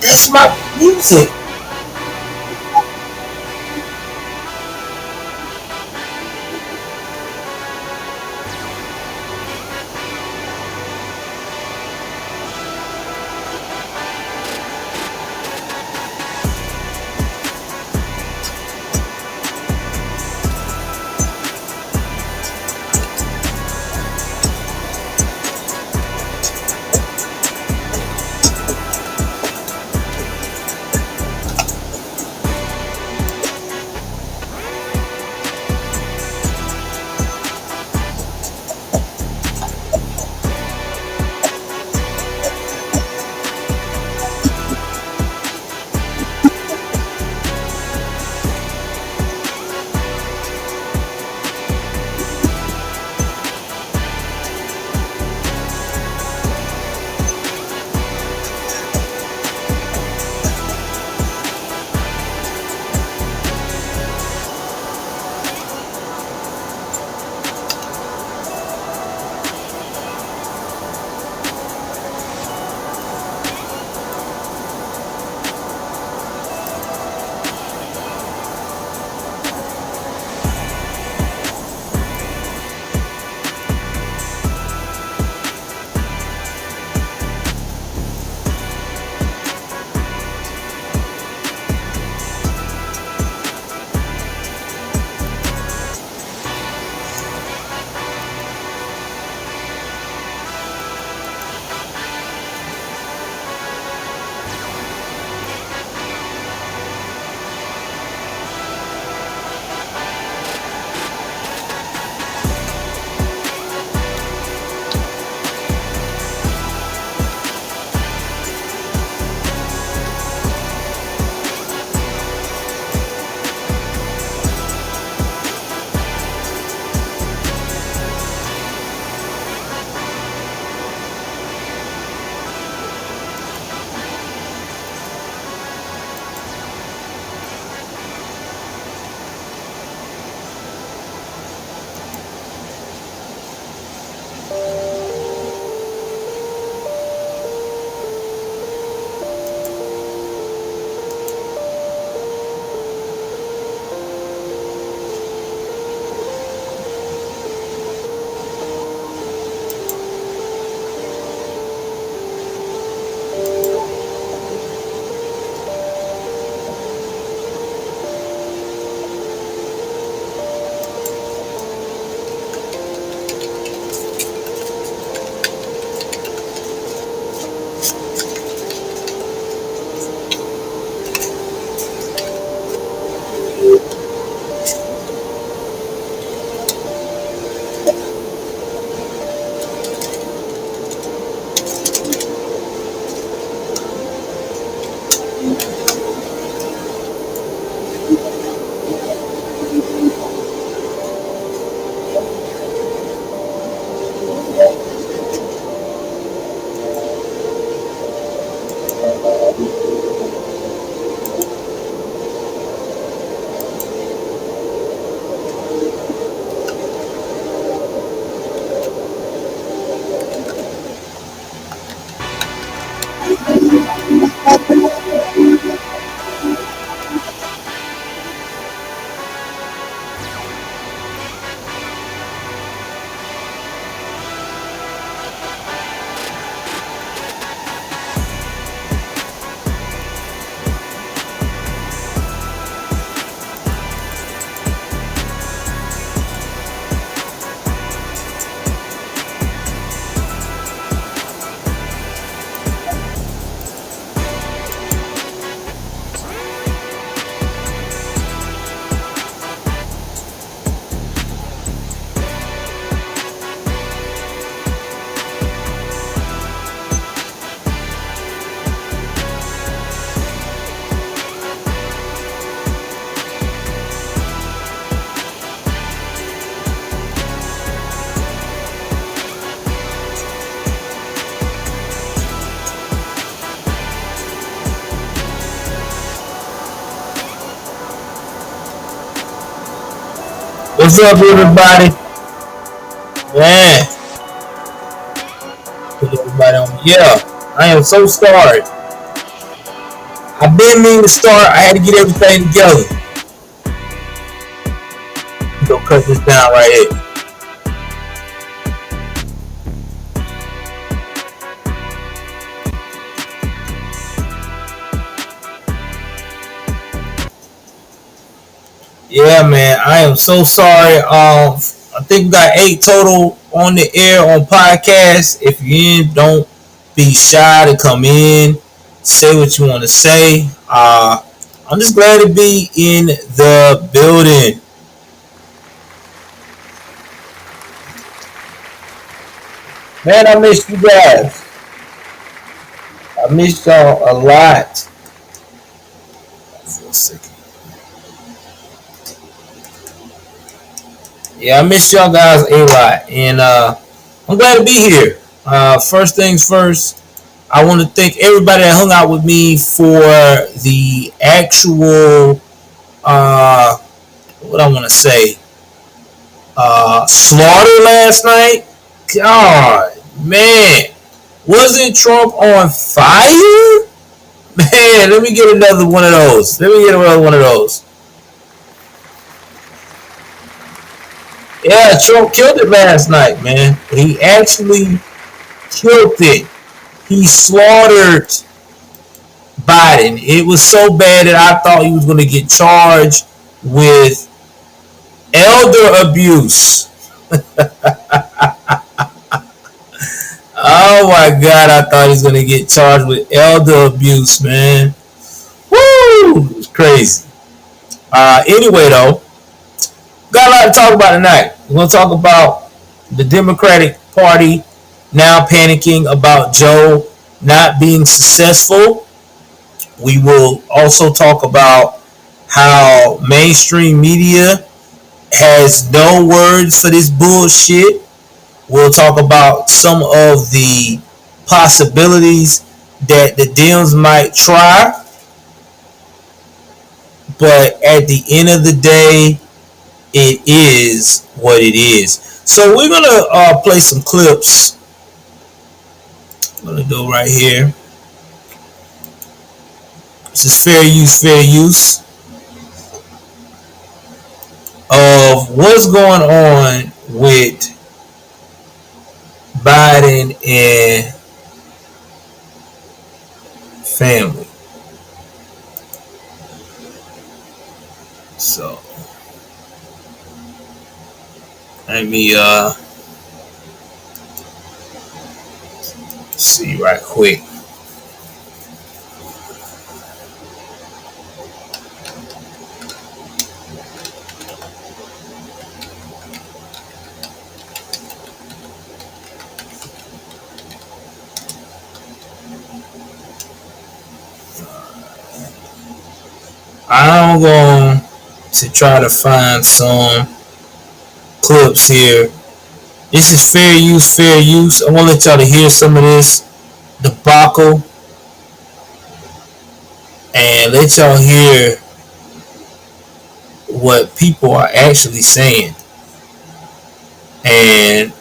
That's my music. What's up, everybody? Man, put everybody on. Yeah, I am so sorry. I've been meaning to start. I had to get everything together. Go cut this down right here. Yeah, man, I am so sorry. I think we got 8 total on the air on podcast. If you're in, don't be shy to come in, say what you want to say. I'm just glad to be in the building. Man, I missed you guys. I missed y'all a lot. For a second. Yeah, I missed y'all guys a lot, and I'm glad to be here. First things first, I want to thank everybody that hung out with me for the actual, what I want to say, slaughter last night. God, man, wasn't Trump on fire? Man, let me get another one of those. Let me get another one of those. Yeah, Trump killed it last night, man. He actually killed it. He slaughtered Biden. It was so bad that I thought he was going to get charged with elder abuse. Oh my God, I thought he was going to get charged with elder abuse, man. Woo! It was crazy. Anyway, though, got a lot to talk about tonight. We're going to talk about the Democratic Party now panicking about Joe not being successful. We will also talk about how mainstream media has no words for this bullshit. We'll talk about some of the possibilities that the Dems might try, but at the end of the day, it is what it is. So we're gonna play some clips. I'm gonna go right here. This is fair use of what's going on with Biden and family. So let me see right quick. I'm going to try to find some clips here. This is fair use. I want to let y'all to hear some of this debacle and let y'all hear what people are actually saying and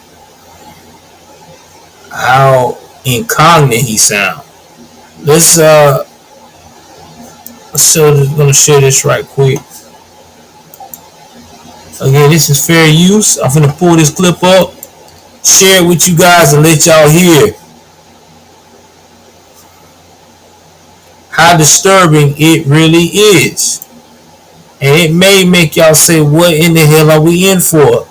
how incognito he sounds. Let's gonna share this right quick. Again, this is fair use. I'm gonna pull this clip up, share it with you guys, and let y'all hear how disturbing it really is. And it may make y'all say, what in the hell are we in for?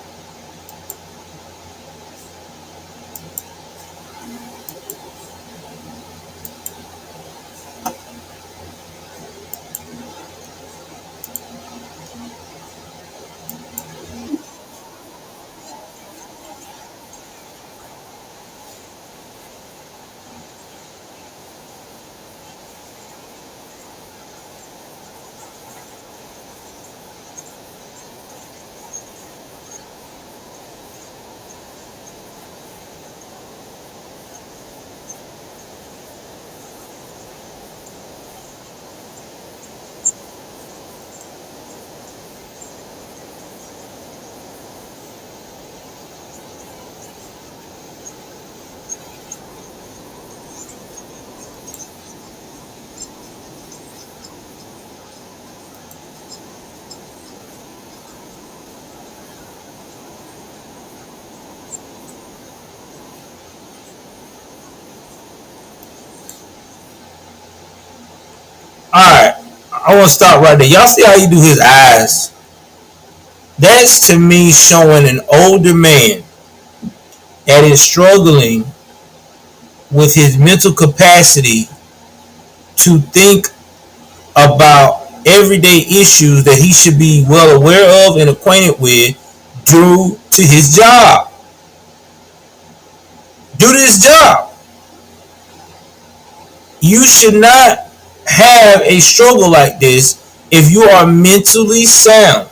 I want to stop right there. Y'all see how he do his eyes? That's to me showing an older man that is struggling with his mental capacity to think about everyday issues that he should be well aware of and acquainted with due to his job. Due to his job. You should not have a struggle like this if you are mentally sound.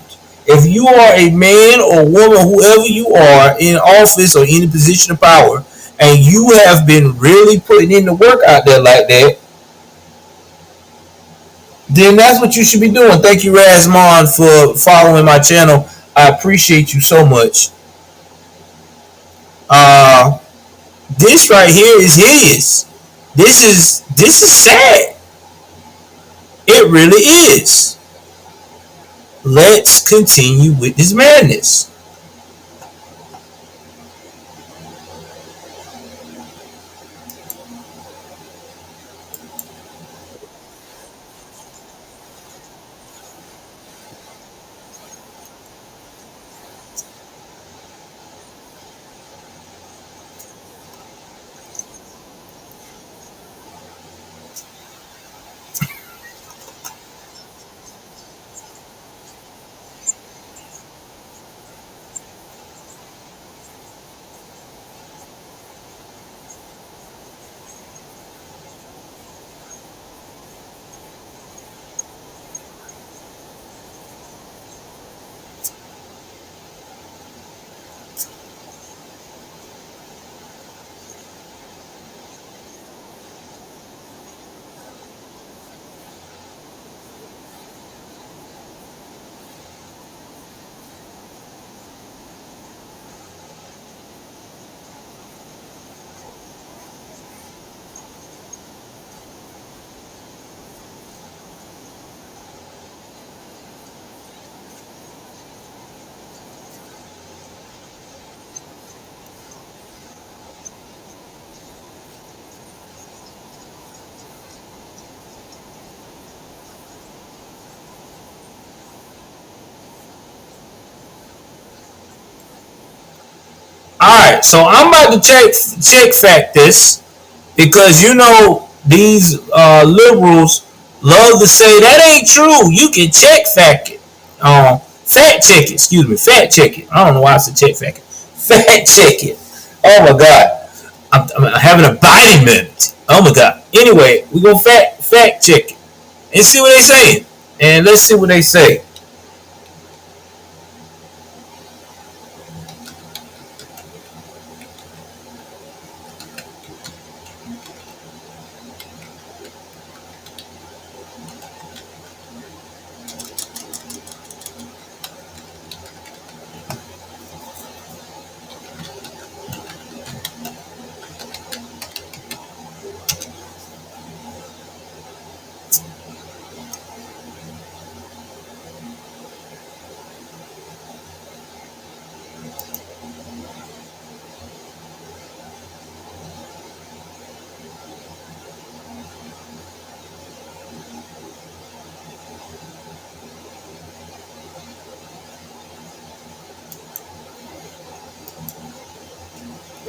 If you are a man or woman, whoever you are in office or any position of power, and you have been really putting in the work out there like that, then that's what you should be doing. Thank you, Razmon, for following my channel. I appreciate you so much. Uh, this right here is his. This is sad. It really is. Let's continue with this madness. Alright, so I'm about to check fact this because you know these liberals love to say that ain't true. You can check fact it. Fact check it, excuse me, fact check it. I don't know why I said check fact it. Fact check it. Oh my god. I'm having a body moment. Oh my god. Anyway, we're gonna fact check it and see what they say. And let's see what they say.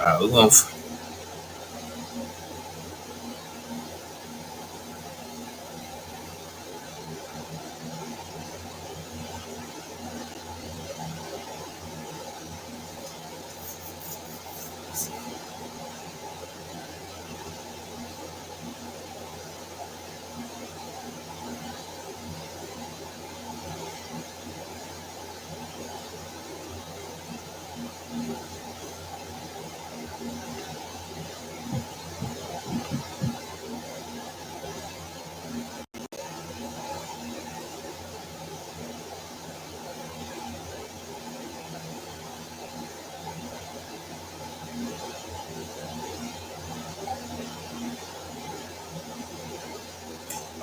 Alright, we're gonna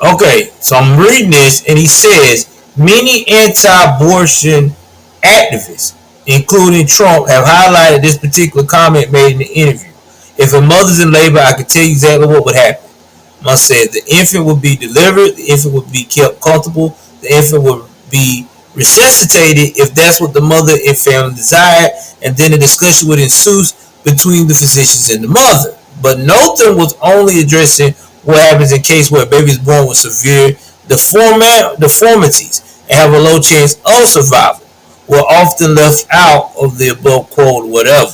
Okay, so I'm reading this, and he says many anti-abortion activists, including Trump, have highlighted this particular comment made in the interview. If a mother's in labor, I can tell you exactly what would happen. Must say the infant would be delivered, the infant would be kept comfortable, the infant would be resuscitated if that's what the mother and family desired, and then a discussion would ensue between the physicians and the mother. But Nothing was only addressing what happens in case where a baby is born with severe deformities and have a low chance of survival, were often left out of the above quote, whatever.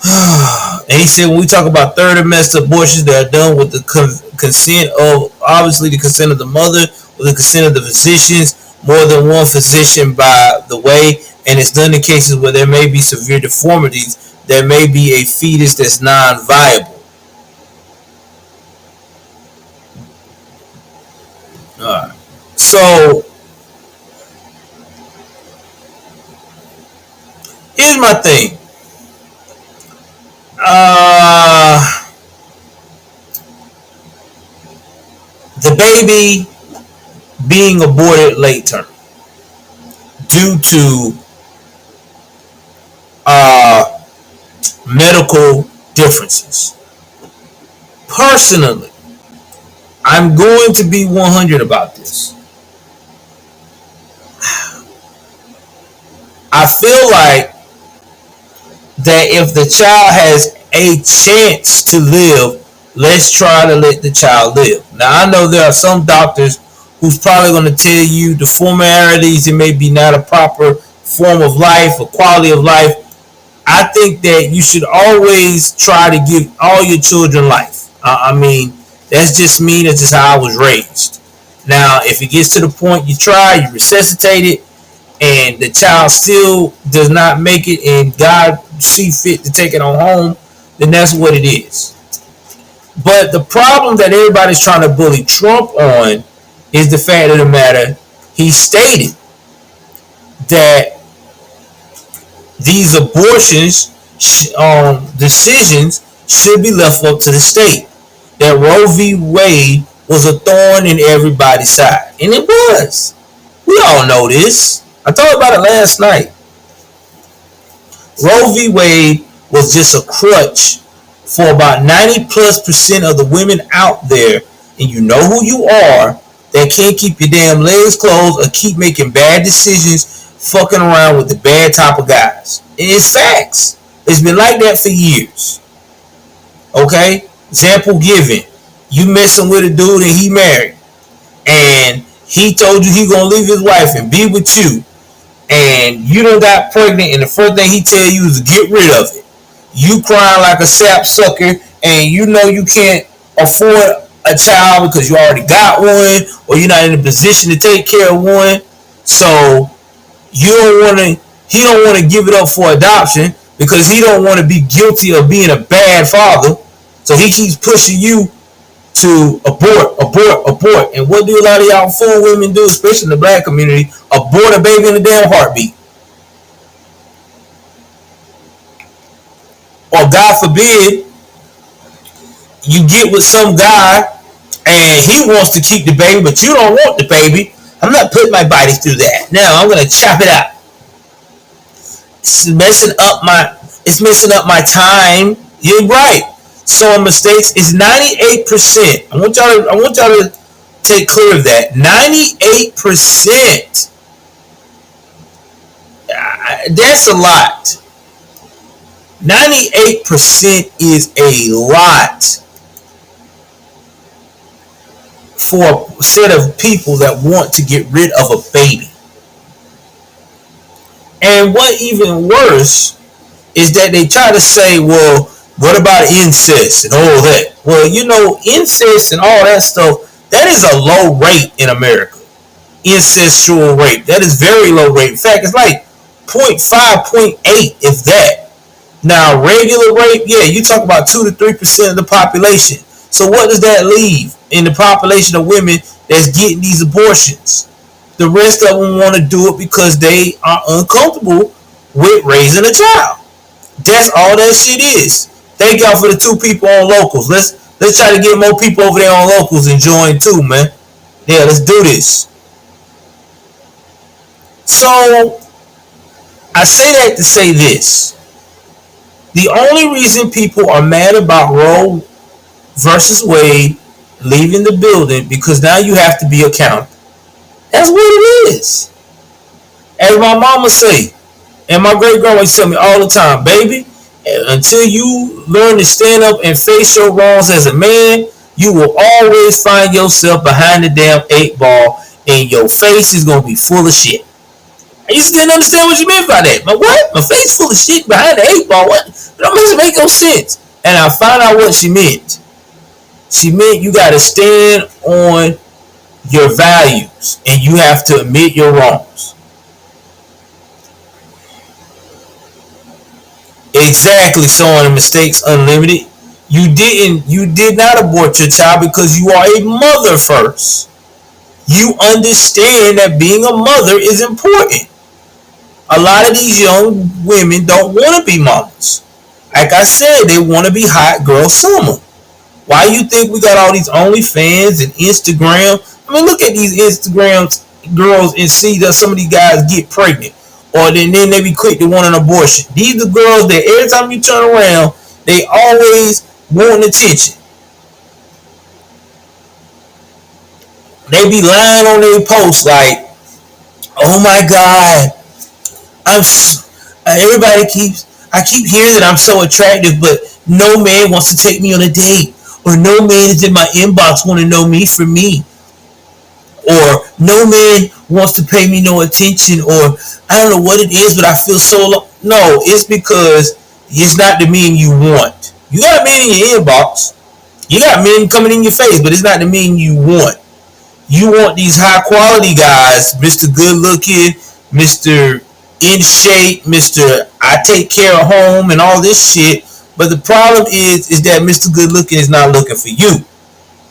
And he said when we talk about third trimester abortions that are done with the consent of, obviously, the consent of the mother, with the consent of the physicians, more than one physician by the way, and it's done in cases where there may be severe deformities, there may be a fetus that's non-viable. Alright. So here's my thing. The baby being aborted late term due to medical differences. Personally, I'm going to be 100 about this. I feel like that if the child has a chance to live, let's try to let the child live. Now, I know there are some doctors who's probably going to tell you the formalities, it may be not a proper form of life or quality of life. I think that you should always try to give all your children life. I mean, that's just me. That's just how I was raised. Now, if it gets to the point you try, you resuscitate it, and the child still does not make it, and God see fit to take it on home, then that's what it is. But the problem that everybody's trying to bully Trump on is the fact of the matter, he stated that these abortions decisions should be left up to the state. That Roe v. Wade was a thorn in everybody's side. And it was. We all know this. I talked about it last night. Roe v. Wade was just a crutch for about 90+% of the women out there, and you know who you are, that can't keep your damn legs closed or keep making bad decisions, fucking around with the bad type of guys. And it's facts. It's been like that for years. Okay? Example given. You messing with a dude and he married. And he told you he gonna leave his wife and be with you. And you done got pregnant, and the first thing he tell you is to get rid of it. You crying like a sap sucker, and you know you can't afford a child because you already got one, or you're not in a position to take care of one. So he don't want to give it up for adoption because he don't want to be guilty of being a bad father. So he keeps pushing you to abort. And what do a lot of y'all fool women do, especially in the black community? Abort a baby in a damn heartbeat. Or God forbid, you get with some guy and he wants to keep the baby, but you don't want the baby. I'm not putting my body through that. Now I'm gonna chop it out. It's messing up my time. You're right. So mistakes is 98%. I want y'all to take clear of that. 98%. That's a lot. 98% is a lot for a set of people that want to get rid of a baby. And what even worse is that they try to say, well, what about incest and all that? Well, you know, incest and all that stuff, that is a low rate in America. Incestual rape. That is very low rate. In fact, it's like 0.5, 0.8, if that. Now, regular rape, yeah, you talk about 2 to 3% of the population. So what does that leave in the population of women that's getting these abortions? The rest of them want to do it because they are uncomfortable with raising a child. That's all that shit is. Thank y'all for the 2 people on locals. Let's try to get more people over there on locals and join too, man. Yeah, let's do this. So I say that to say this. The only reason people are mad about Roe versus Wade leaving the building because now you have to be accountable. That's what it is. As my mama say, and my great grandma used to tell me all the time, baby, until you learn to stand up and face your wrongs as a man, you will always find yourself behind the damn 8 ball and your face is gonna be full of shit. I used to didn't understand what you meant by that. But what? My face full of shit behind the 8 ball? What? That doesn't make no sense. And I found out what she meant. She meant you gotta stand on your values and you have to admit your wrongs. Exactly, so on the Mistakes Unlimited. You did not abort your child because you are a mother first. You understand that being a mother is important. A lot of these young women don't want to be mamas. Like I said, they want to be hot girl summer. Why you think we got all these OnlyFans and Instagram? I mean, look at these Instagram girls and see that some of these guys get pregnant. Or then they be quick to want an abortion. These are girls that every time you turn around, they always want attention. They be lying on their posts like, oh my God, I keep hearing that I'm so attractive, but no man wants to take me on a date. Or no man is in my inbox want to know me for me. Or no man wants to pay me no attention. Or I don't know what it is, but I feel so low. No, it's because it's not the men you want. You got men in your inbox. You got men coming in your face, but it's not the men you want. You want these high quality guys, Mr. Good Looking, Mr. In Shape, Mr. I Take Care of Home, and all this shit. But the problem is that Mr. Good Looking is not looking for you.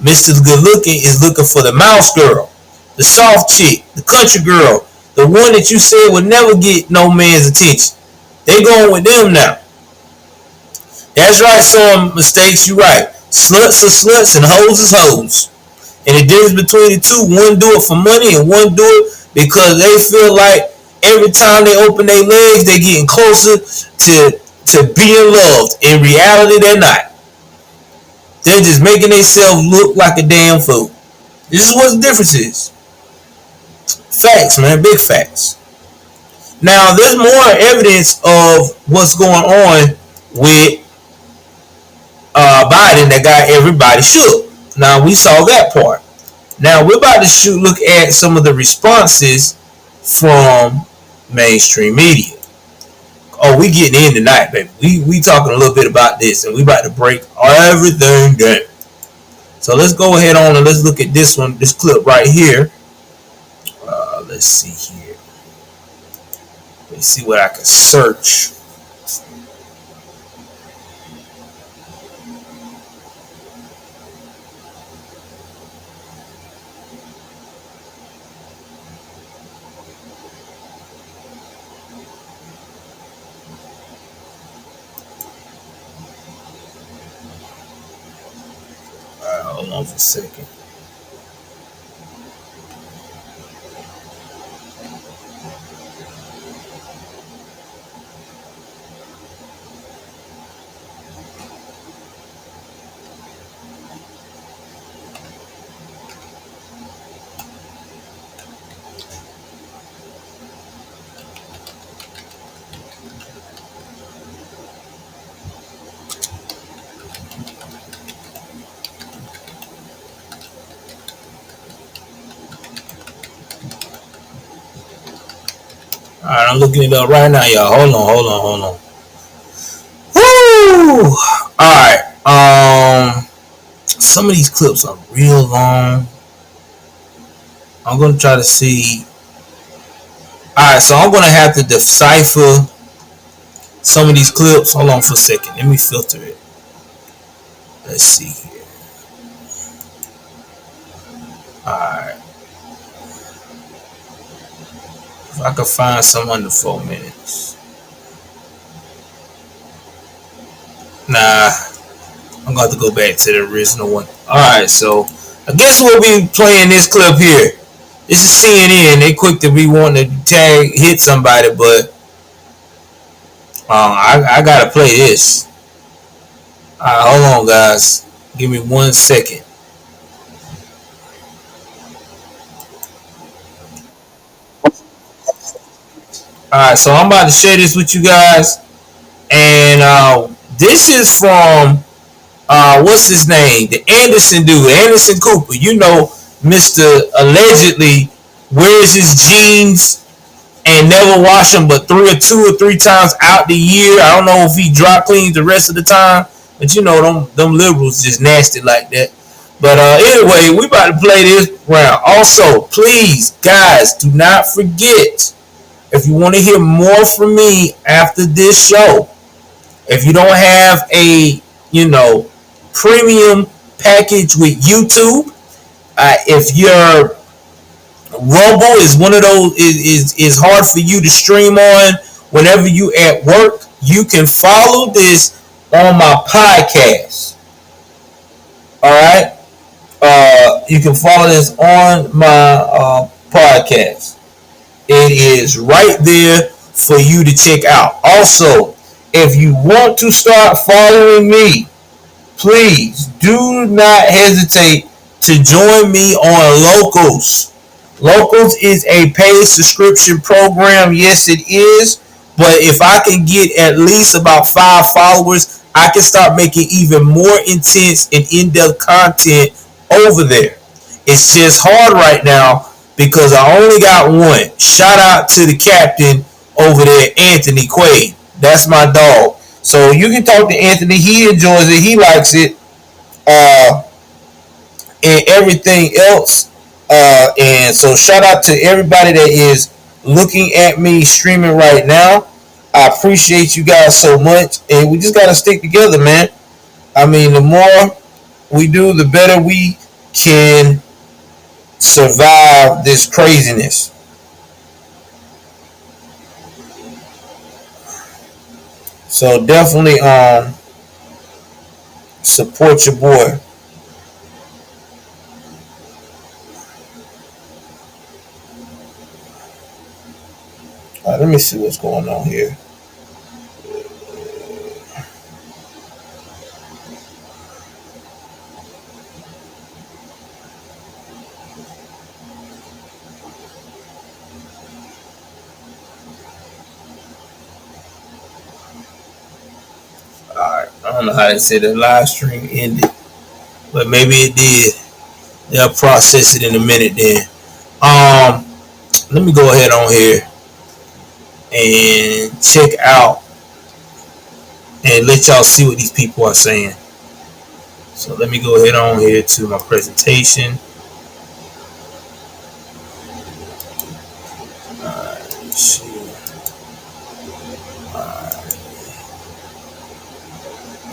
Mr. Good Looking is looking for the mouse girl, the soft chick, the country girl, the one that you said would never get no man's attention. They going with them now. That's right, some mistakes, you right. Sluts are sluts and hoes is hoes. And the difference between the two, one do it for money and one do it because they feel like every time they open their legs, they getting closer to being loved. In reality, they're not. They're just making themselves look like a damn fool. This is what the difference is. Facts, man, big facts. Now, there's more evidence of what's going on with Biden that got everybody shook. Now, we saw that part. Now, we're about to look at some of the responses from mainstream media. Oh, we getting in tonight, baby. We talking a little bit about this, and we about to break everything down. So let's go ahead on and let's look at this one, this clip right here. Let's see here. Let's see what I can search. Hold on for a second. Alright, I'm looking it up right now, y'all. Hold on. Woo! Alright, some of these clips are real long. I'm gonna try to see. Alright, so I'm gonna have to decipher some of these clips. Hold on for a second. Let me filter it. Let's see here. Alright. If I could find some under 4 minutes. Nah, I'm going to go back to the original one. Alright, so I guess we'll be playing this clip here. This is CNN. They quick to be wanting to hit somebody, but I gotta play this. Alright, hold on, guys. Give me 1 second. All right, so I'm about to share this with you guys, and this is from what's his name? The Anderson dude, Anderson Cooper. You know, Mister allegedly wears his jeans and never wash them, but 2 or 3 times out the year. I don't know if he dry cleans the rest of the time, but you know them liberals just nasty like that. But anyway, we about to play this round. Also, please, guys, do not forget, if you want to hear more from me after this show, if you don't have a, you know, premium package with YouTube, if your Rumble is one of those is hard for you to stream on whenever you at work, you can follow this on my podcast. All right, you can follow this on my podcast. It is right there for you to check out. Also, if you want to start following me, please do not hesitate to join me on Locals. Locals is a paid subscription program. Yes, it is. But if I can get at least about 5 followers, I can start making even more intense and in-depth content over there. It's just hard right now because I only got one. Shout out to the captain over there, Anthony Quaid. That's my dog. So you can talk to Anthony. He enjoys it. He likes it. Uh, and everything else. And so shout out to everybody that is looking at me streaming right now. I appreciate you guys so much. And we just got to stick together, man. I mean, the more we do, the better we can survive this craziness. So definitely support your boy. Let me see what's going on here. Alright, I don't know how to say the live stream ended, but maybe it did. They'll process it in a minute then. Um, Let me go ahead on here and check out and let y'all see what these people are saying. So let me go ahead on here to my presentation.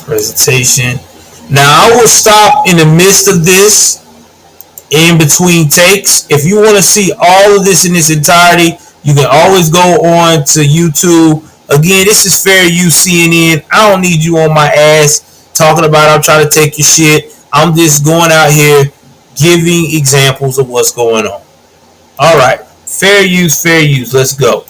Presentation. Now I will stop in the midst of this, in between takes. If you want to see all of this in its entirety, you can always go on to YouTube. Again, this is Fair Use CNN. I don't need you on my ass talking about I'm trying to take your shit. I'm just going out here giving examples of what's going on. All right. Fair use, fair use. Let's go.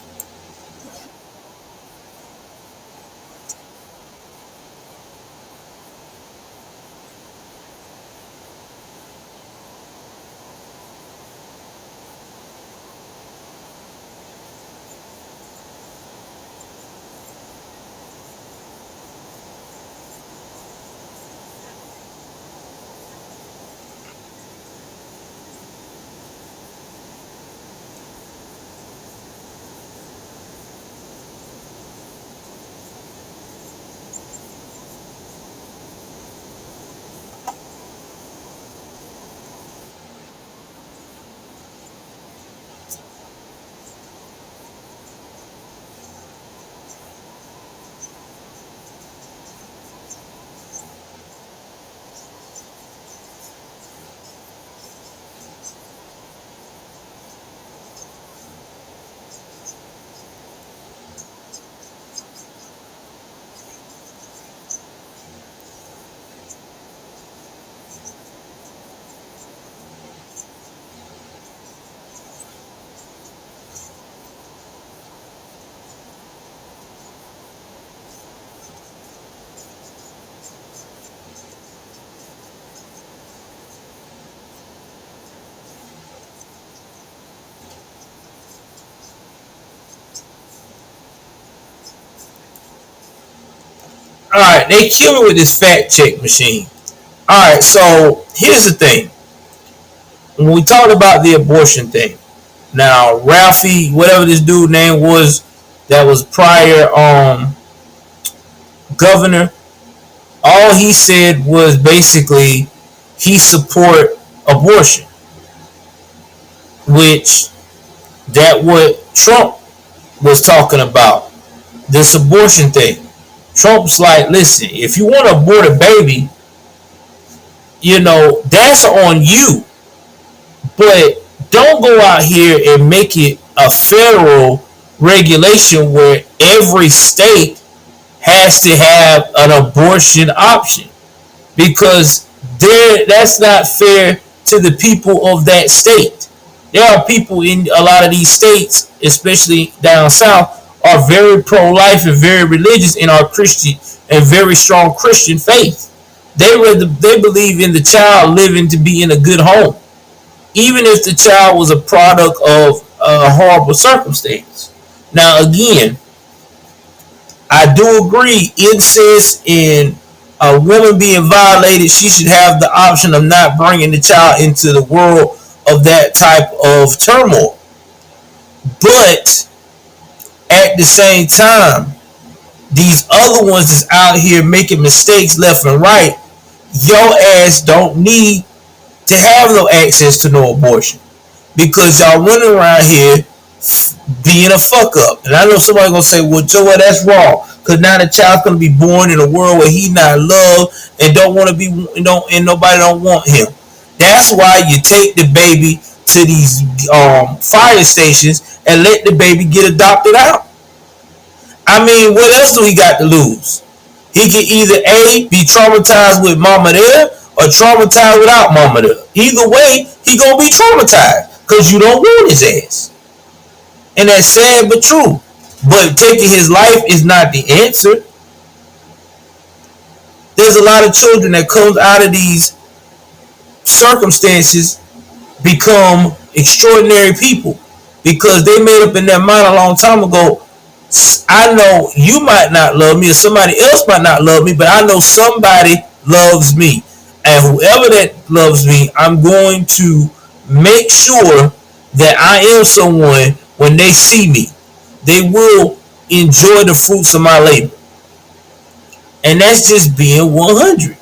All right, they kill me with this fact check machine. All right, so here's the thing. When we talked about the abortion thing, now Ralphie, whatever this dude name was, that was prior governor, all he said was basically he support abortion, which that what Trump was talking about, this abortion thing. Trump's like, listen, if you want to abort a baby, that's on you. But don't go out here and make it a federal regulation where every state has to have an abortion option, because that's not fair to the people of that state. There are people in a lot of these states, especially down south, are very pro-life and very religious and are Christian and very strong Christian faith. They believe in the child living to be in a good home, even if the child was a product of a horrible circumstance. Now, again, I do agree, incest and a woman being violated, she should have the option of not bringing the child into the world of that type of turmoil. But at the same time, these other ones that's out here making mistakes left and right, your ass don't need to have no access to no abortion, because y'all running around here being a fuck up. And I know somebody gonna say, well, Joe, that's wrong, because now the child's gonna be born in a world where he not loved and don't want to be, and nobody don't want him. That's why you take the baby to these fire stations and let the baby get adopted out. I mean, what else do he got to lose? He can either A, be traumatized with mama there, or traumatized without mama there. Either way, he gonna be traumatized because you don't want his ass. And that's sad but true. But taking his life is not the answer. There's a lot of children that comes out of these circumstances become extraordinary people because they made up in their mind a long time ago, I know you might not love me or somebody else might not love me, but I know somebody loves me. And whoever that loves me, I'm going to make sure that I am someone when they see me. They will enjoy the fruits of my labor. And that's just being 100.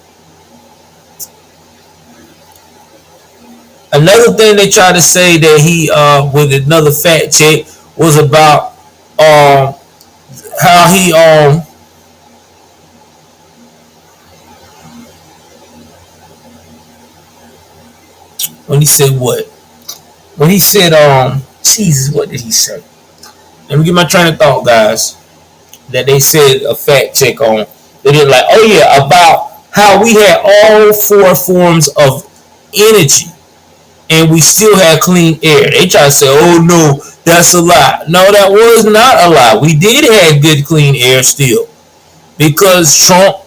Another thing they tried to say that he, with another fact check, was about how he when he said what? When he said Jesus, what did he say? Let me get my train of thought, guys. That they said a fact check on. They did like, oh yeah, about how we had all four forms of energy and we still had clean air. They try to say, oh no, that's a lie. No, that was not a lie. We did have good clean air still, because Trump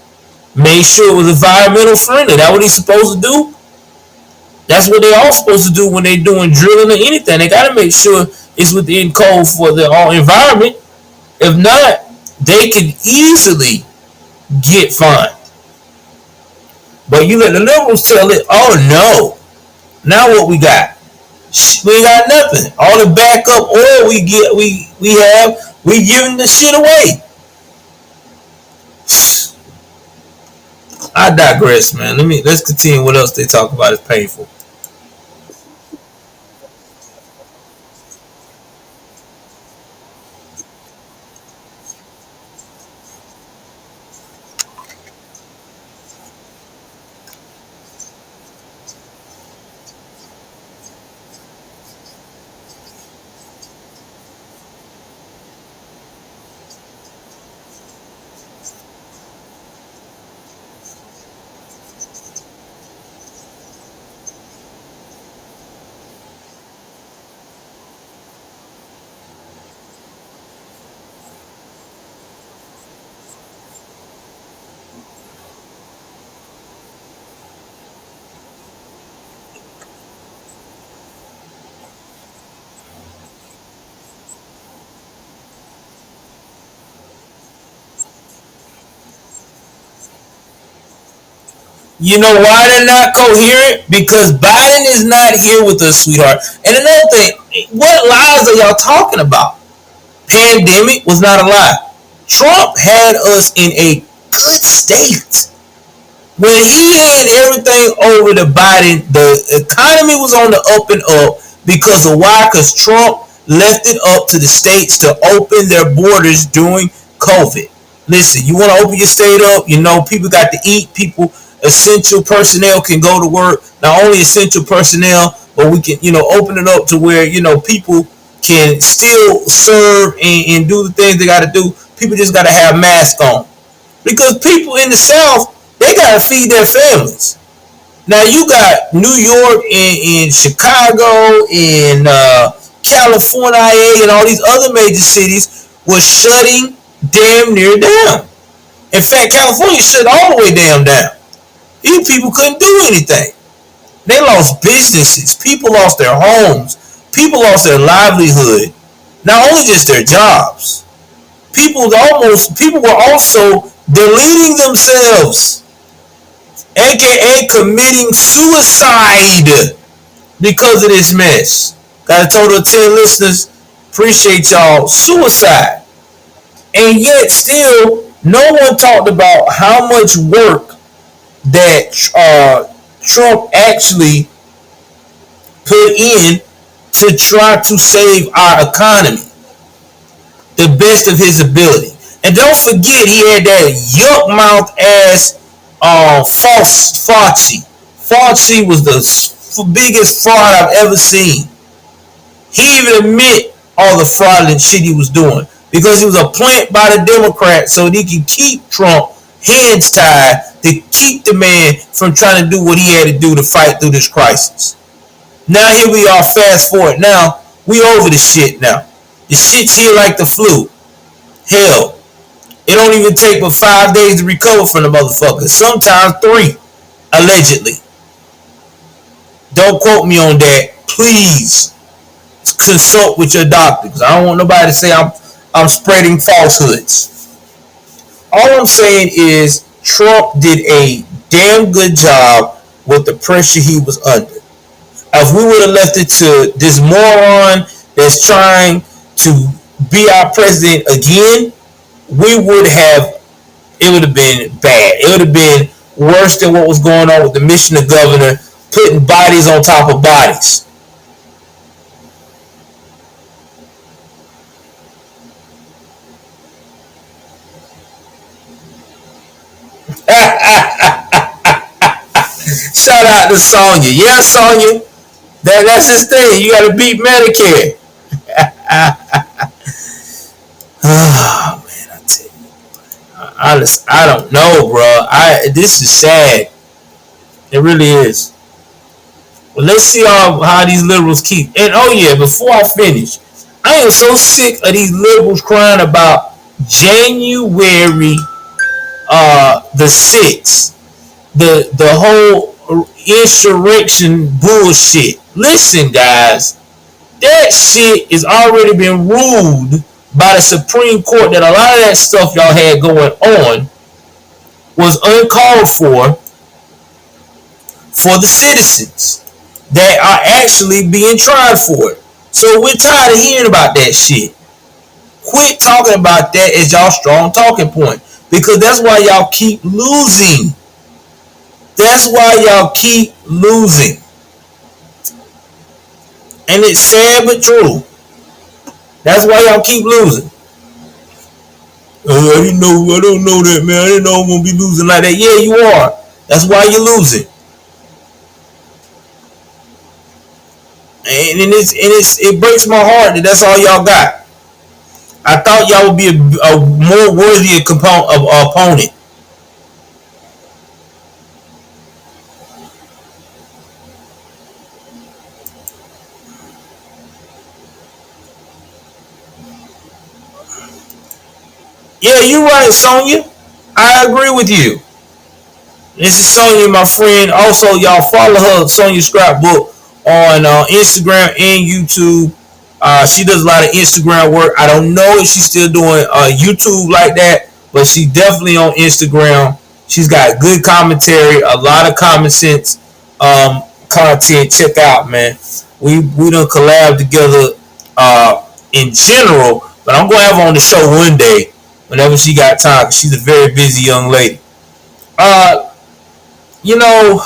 made sure it was environmental friendly. That's what he's supposed to do. That's what they all supposed to do when they're doing drilling or anything. They got to make sure it's within code for the environment. If not, they can easily get fined. But you let the liberals tell it, oh no, now what we got? We ain't got nothing. All the backup oil we giving the shit away. I digress, man. Let's continue. What else they talk about is painful. You know why they're not coherent? Because Biden is not here with us, sweetheart. And another thing, what lies are y'all talking about? Pandemic was not a lie. Trump had us in a good state. When he handed everything over to Biden, the economy was on the up and up because of why? Because Trump left it up to the states to open their borders during COVID. Listen, you want to open your state up, people got to eat, essential personnel can go to work, not only essential personnel, but we can, open it up to where, people can still serve and do the things they got to do. People just got to have masks on. Because people in the South, they got to feed their families. Now you got New York and Chicago and California and all these other major cities was shutting damn near down. In fact, California shut all the way damn down. These people couldn't do anything. They lost businesses. People lost their homes. People lost their livelihood. Not only just their jobs. People were also deleting themselves, aka committing suicide because of this mess. Got a total of 10 listeners. Appreciate y'all. Suicide. And yet still, no one talked about how much work that Trump actually put in to try to save our economy the best of his ability. And don't forget, he had that yuck mouth ass Fauci. Fauci was the biggest fraud I've ever seen. He even admit all the fraudulent shit he was doing because he was a plant by the Democrats so he could keep Trump hands tied to keep the man from trying to do what he had to do to fight through this crisis. Now here we are, fast forward. Now we over the shit now. The shit's here like the flu. Hell, it don't even take but 5 days to recover from the motherfucker. Sometimes 3, allegedly. Don't quote me on that. Please consult with your doctor because I don't want nobody to say I'm spreading falsehoods. All I'm saying is Trump did a damn good job with the pressure he was under. If we would have left it to this moron that's trying to be our president again, it would have been bad. It would have been worse than what was going on with the Michigan governor putting bodies on top of bodies. Shout out to Sonya. Yeah, Sonya. That's his thing. You got to beat Medicare. Oh man, I tell you, I don't know, bro. This is sad. It really is. Well, let's see how these liberals keep. And oh yeah, before I finish, I am so sick of these liberals crying about January the 6th, the whole insurrection bullshit. Listen, guys, that shit has already been ruled by the Supreme Court that a lot of that stuff y'all had going on was uncalled for the citizens that are actually being tried for it. So we're tired of hearing about that shit. Quit talking about that as y'all strong talking point because that's why y'all keep losing. That's why y'all keep losing. And it's sad but true. That's why y'all keep losing. I don't know that, man. I didn't know I'm going to be losing like that. Yeah, you are. That's why you're losing. And it breaks my heart that that's all y'all got. I thought y'all would be a more worthy opponent. Yeah, you're right, Sonya. I agree with you. This is Sonya, my friend. Also, y'all follow her, Sonya Scrapbook, on Instagram and YouTube. She does a lot of Instagram work. I don't know if she's still doing YouTube like that, but she's definitely on Instagram. She's got good commentary, a lot of common sense content. Check out, man. We done collab together in general, but I'm gonna have her on the show one day whenever she got time. 'Cause she's a very busy young lady. Uh, you know,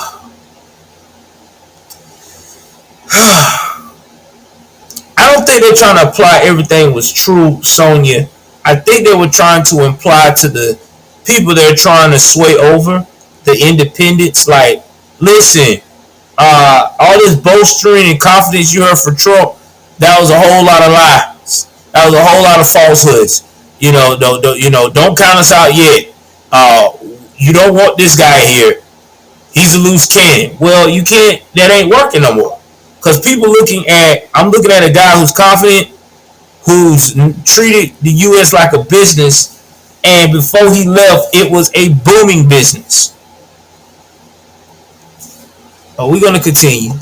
I don't think they're trying to apply everything was true, Sonya. I think they were trying to imply to the people they're trying to sway over, the independents, like, listen, all this bolstering and confidence you heard from Trump, that was a whole lot of lies. That was a whole lot of falsehoods. Don't count us out yet. Uh, you don't want this guy here. He's a loose cannon. Well, you can't. That ain't working no more. Because I'm looking at a guy who's confident, who's treated the U.S. like a business, and before he left, it was a booming business. We're gonna continue.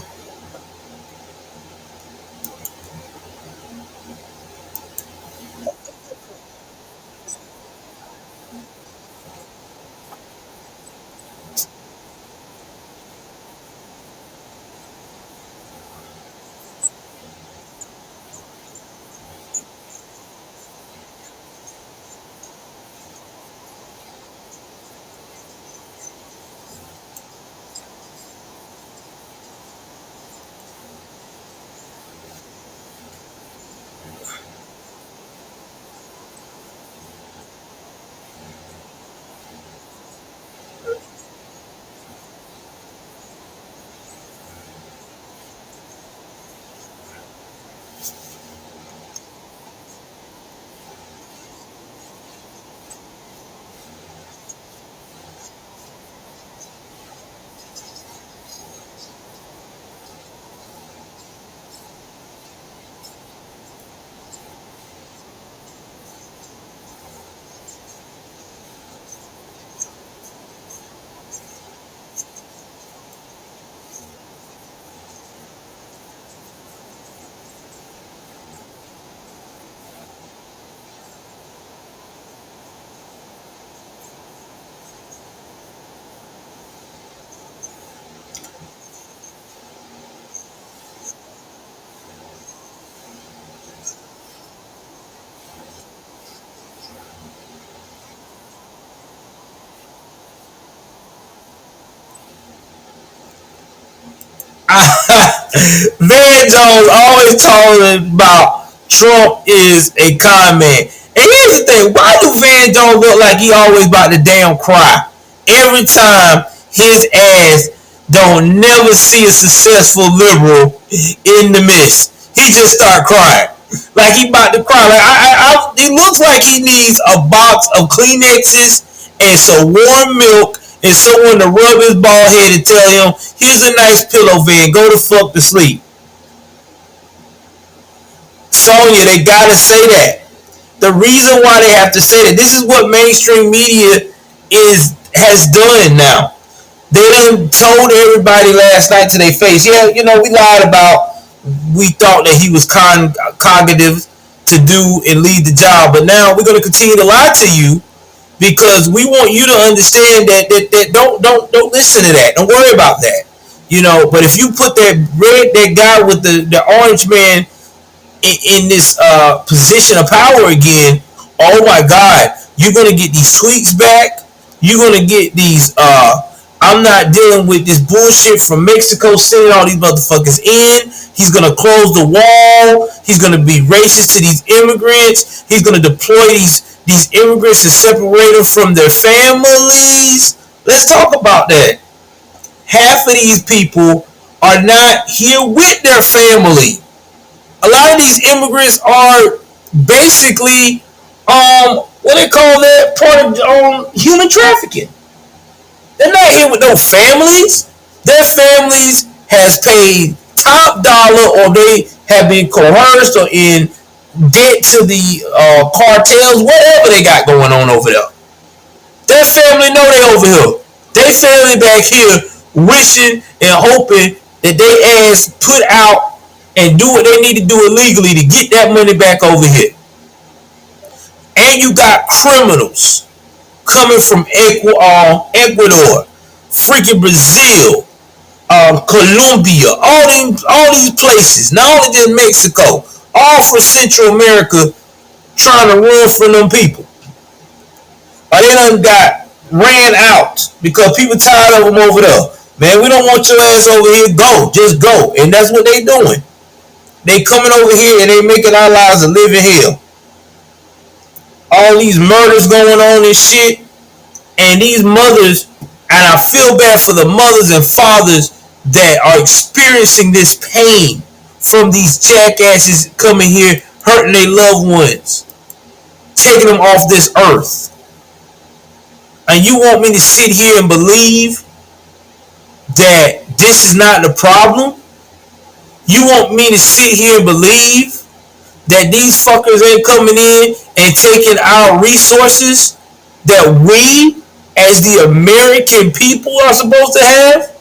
Van Jones always talking about Trump is a con man. And here's the thing, why do Van Jones look like he always about to damn cry? Every time his ass don't never see a successful liberal in the midst. He just start crying. Like he about to cry. Like it looks like he needs a box of Kleenexes and some warm milk and someone to rub his bald head and tell him, here's a nice pillow, Van, go to fuck to sleep. Sonya, they gotta say that. The reason why they have to say that, this is what mainstream media has done now. They done told everybody last night to their face, yeah, we lied about, we thought that he was cognitive to do and lead the job, but now we're going to continue to lie to you because we want you to understand that don't listen to that. Don't worry about that. But if you put that guy with the orange man in this position of power again, oh my God, you're gonna get these tweets back. You're gonna get these. I'm not dealing with this bullshit from Mexico sending all these motherfuckers in. He's gonna close the wall. He's gonna be racist to these immigrants. He's gonna deploy these immigrants to separate them from their families. Let's talk about that. Half of these people are not here with their family. A lot of these immigrants are basically what they call that, part of human trafficking. They're not here with no families. Their families has paid top dollar, or they have been coerced or in debt to the cartels, whatever they got going on over there. Their family know they over here. Their family back here wishing and hoping that they ass put out and do what they need to do illegally to get that money back over here. And you got criminals coming from Ecuador, freaking Brazil, Colombia, all these places, not only just Mexico, all from Central America trying to run from them people. Or they done got ran out because people tired of them over there. Man, we don't want your ass over here. Go. Just go. And that's what they doing. They coming over here and they making our lives a living hell. All these murders going on and shit. And these mothers, and I feel bad for the mothers and fathers that are experiencing this pain from these jackasses coming here, hurting their loved ones, taking them off this earth. And you want me to sit here and believe that this is not the problem? You want me to sit here and believe that these fuckers ain't coming in and taking our resources that we as the American people are supposed to have,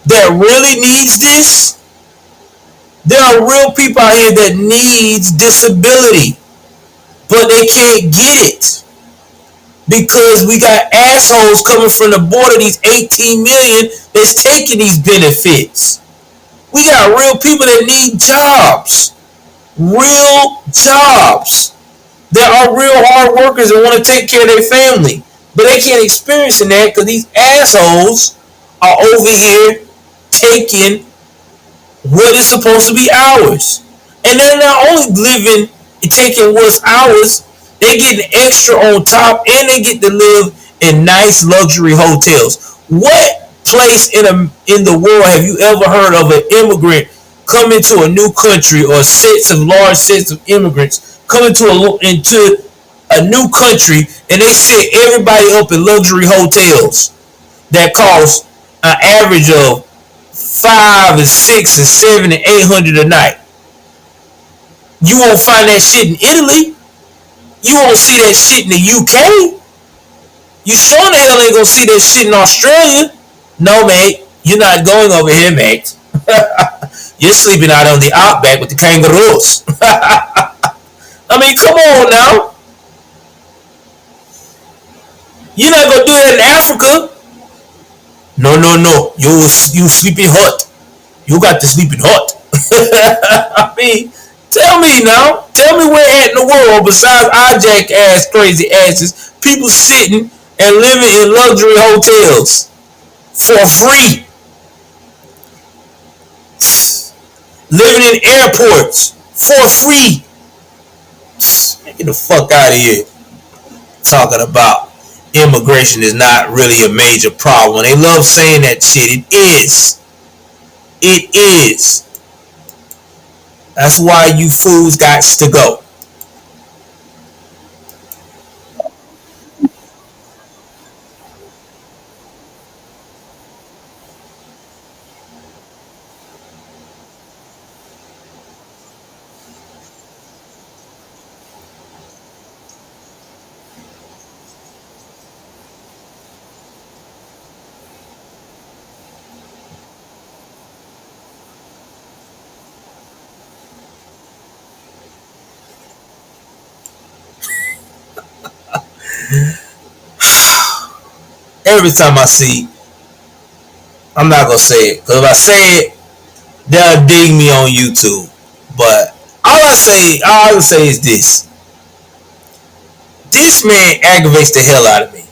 that really needs this? There are real people out here that needs disability, but they can't get it because we got assholes coming from the border, these 18 million that's taking these benefits. We got real people that need jobs, real jobs. There are real hard workers that want to take care of their family, but they can't experience that because these assholes are over here taking what is supposed to be ours. And they're not only living and taking what's ours, they getting extra on top, and they get to live in nice luxury hotels. What place in the world have you ever heard of an immigrant coming to a new country, or large sets of immigrants coming into a new country, and they set everybody up in luxury hotels that cost an average of $5 and $6 and $7 and $800 a night? You won't find that shit in Italy. You won't see that shit in the UK. You sure the hell ain't gonna see that shit in Australia. No, mate, you're not going over here, mate. You're sleeping out on the outback with the kangaroos. I mean, come on now. You're not gonna do that in Africa. No. You sleeping hot. You got to sleep in hot. I mean, tell me now. Tell me where at in the world besides our jackass crazy asses, people sitting and living in luxury hotels for free, living in airports for free. Get the fuck out of here. Talking about immigration is not really a major problem. They love saying that shit. It is. It is. That's why you fools got to go. Every time I see, I'm not gonna say it, because if I say it, they'll dig me on YouTube. But all I can say is this: this man aggravates the hell out of me.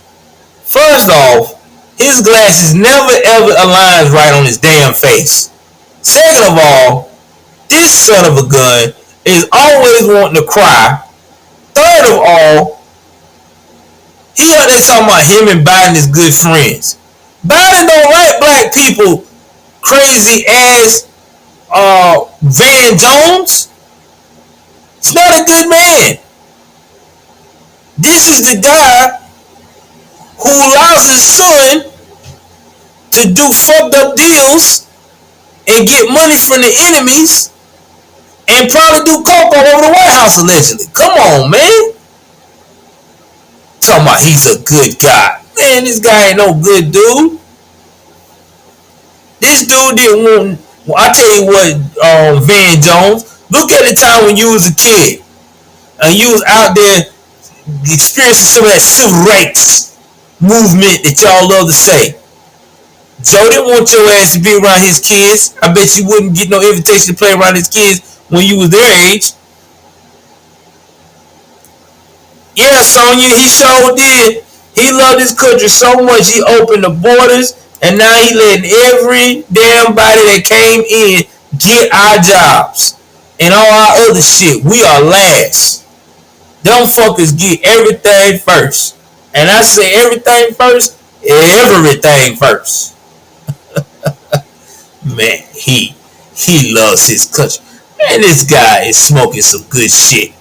First off, his glasses never ever aligns right on his damn face. Second of all, this son of a gun is always wanting to cry. Third of all, he out there talking about him and Biden is good friends. Biden don't like black people. Crazy ass Van Jones. It's not a good man. This is the guy who allows his son to do fucked up deals and get money from the enemies and probably do coke all over the White House allegedly. Come on, man. Talking about he's a good guy. Man, this guy ain't no good dude. This dude didn't want. Well, I tell you what, Van Jones. Look at the time when you was a kid and you was out there experiencing some of that civil rights movement that y'all love to say. Joe didn't want your ass to be around his kids. I bet you wouldn't get no invitation to play around his kids when you was their age. Yeah, Sonya, he sure did. He loved his country so much he opened the borders, and now he letting every damn body that came in get our jobs and all our other shit. We are last. Them fuckers get everything first, and I say everything first, everything first. Man, he loves his country. Man, this guy is smoking some good shit.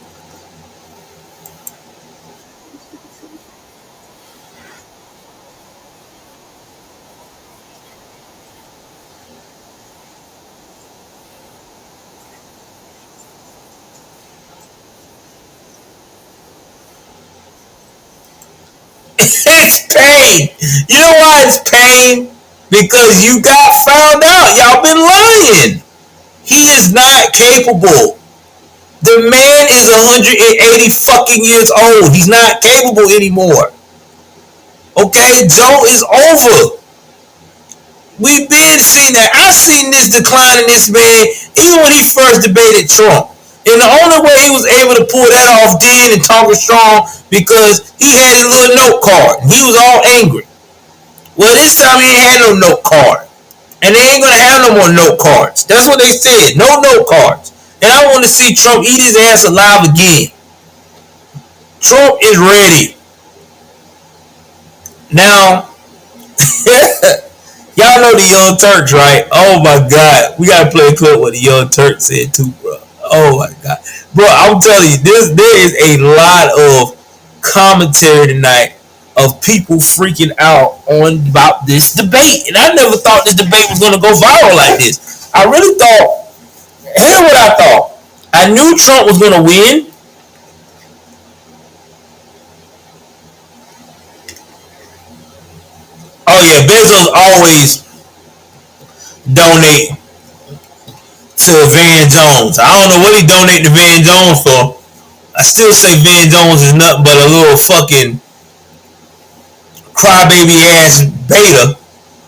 It's pain. You know why it's pain? Because you got found out. Y'all been lying. He is not capable. The man is 180 fucking years old. He's not capable anymore. Okay, Joe is over. We've been seeing that. I seen this decline in this man even when he first debated Trump. And the only way he was able to pull that off then and talking strong because he had his little note card. He was all angry. Well, this time he ain't had no note card. And they ain't gonna have no more note cards. That's what they said. No note cards. And I want to see Trump eat his ass alive again. Trump is ready. Now, y'all know the Young Turks, right? Oh my God, we gotta play a clip what the Young Turks said too, bro. Oh my God, bro, I'm telling you, there is a lot of commentary tonight of people freaking out on about this debate, and I never thought this debate was gonna go viral like this. I really thought. Here's what I thought. I knew Trump was gonna win. Oh yeah, Bezos always donate to Van Jones. I don't know what he donate to Van Jones for. I still say Van Jones is nothing but a little fucking crybaby ass beta.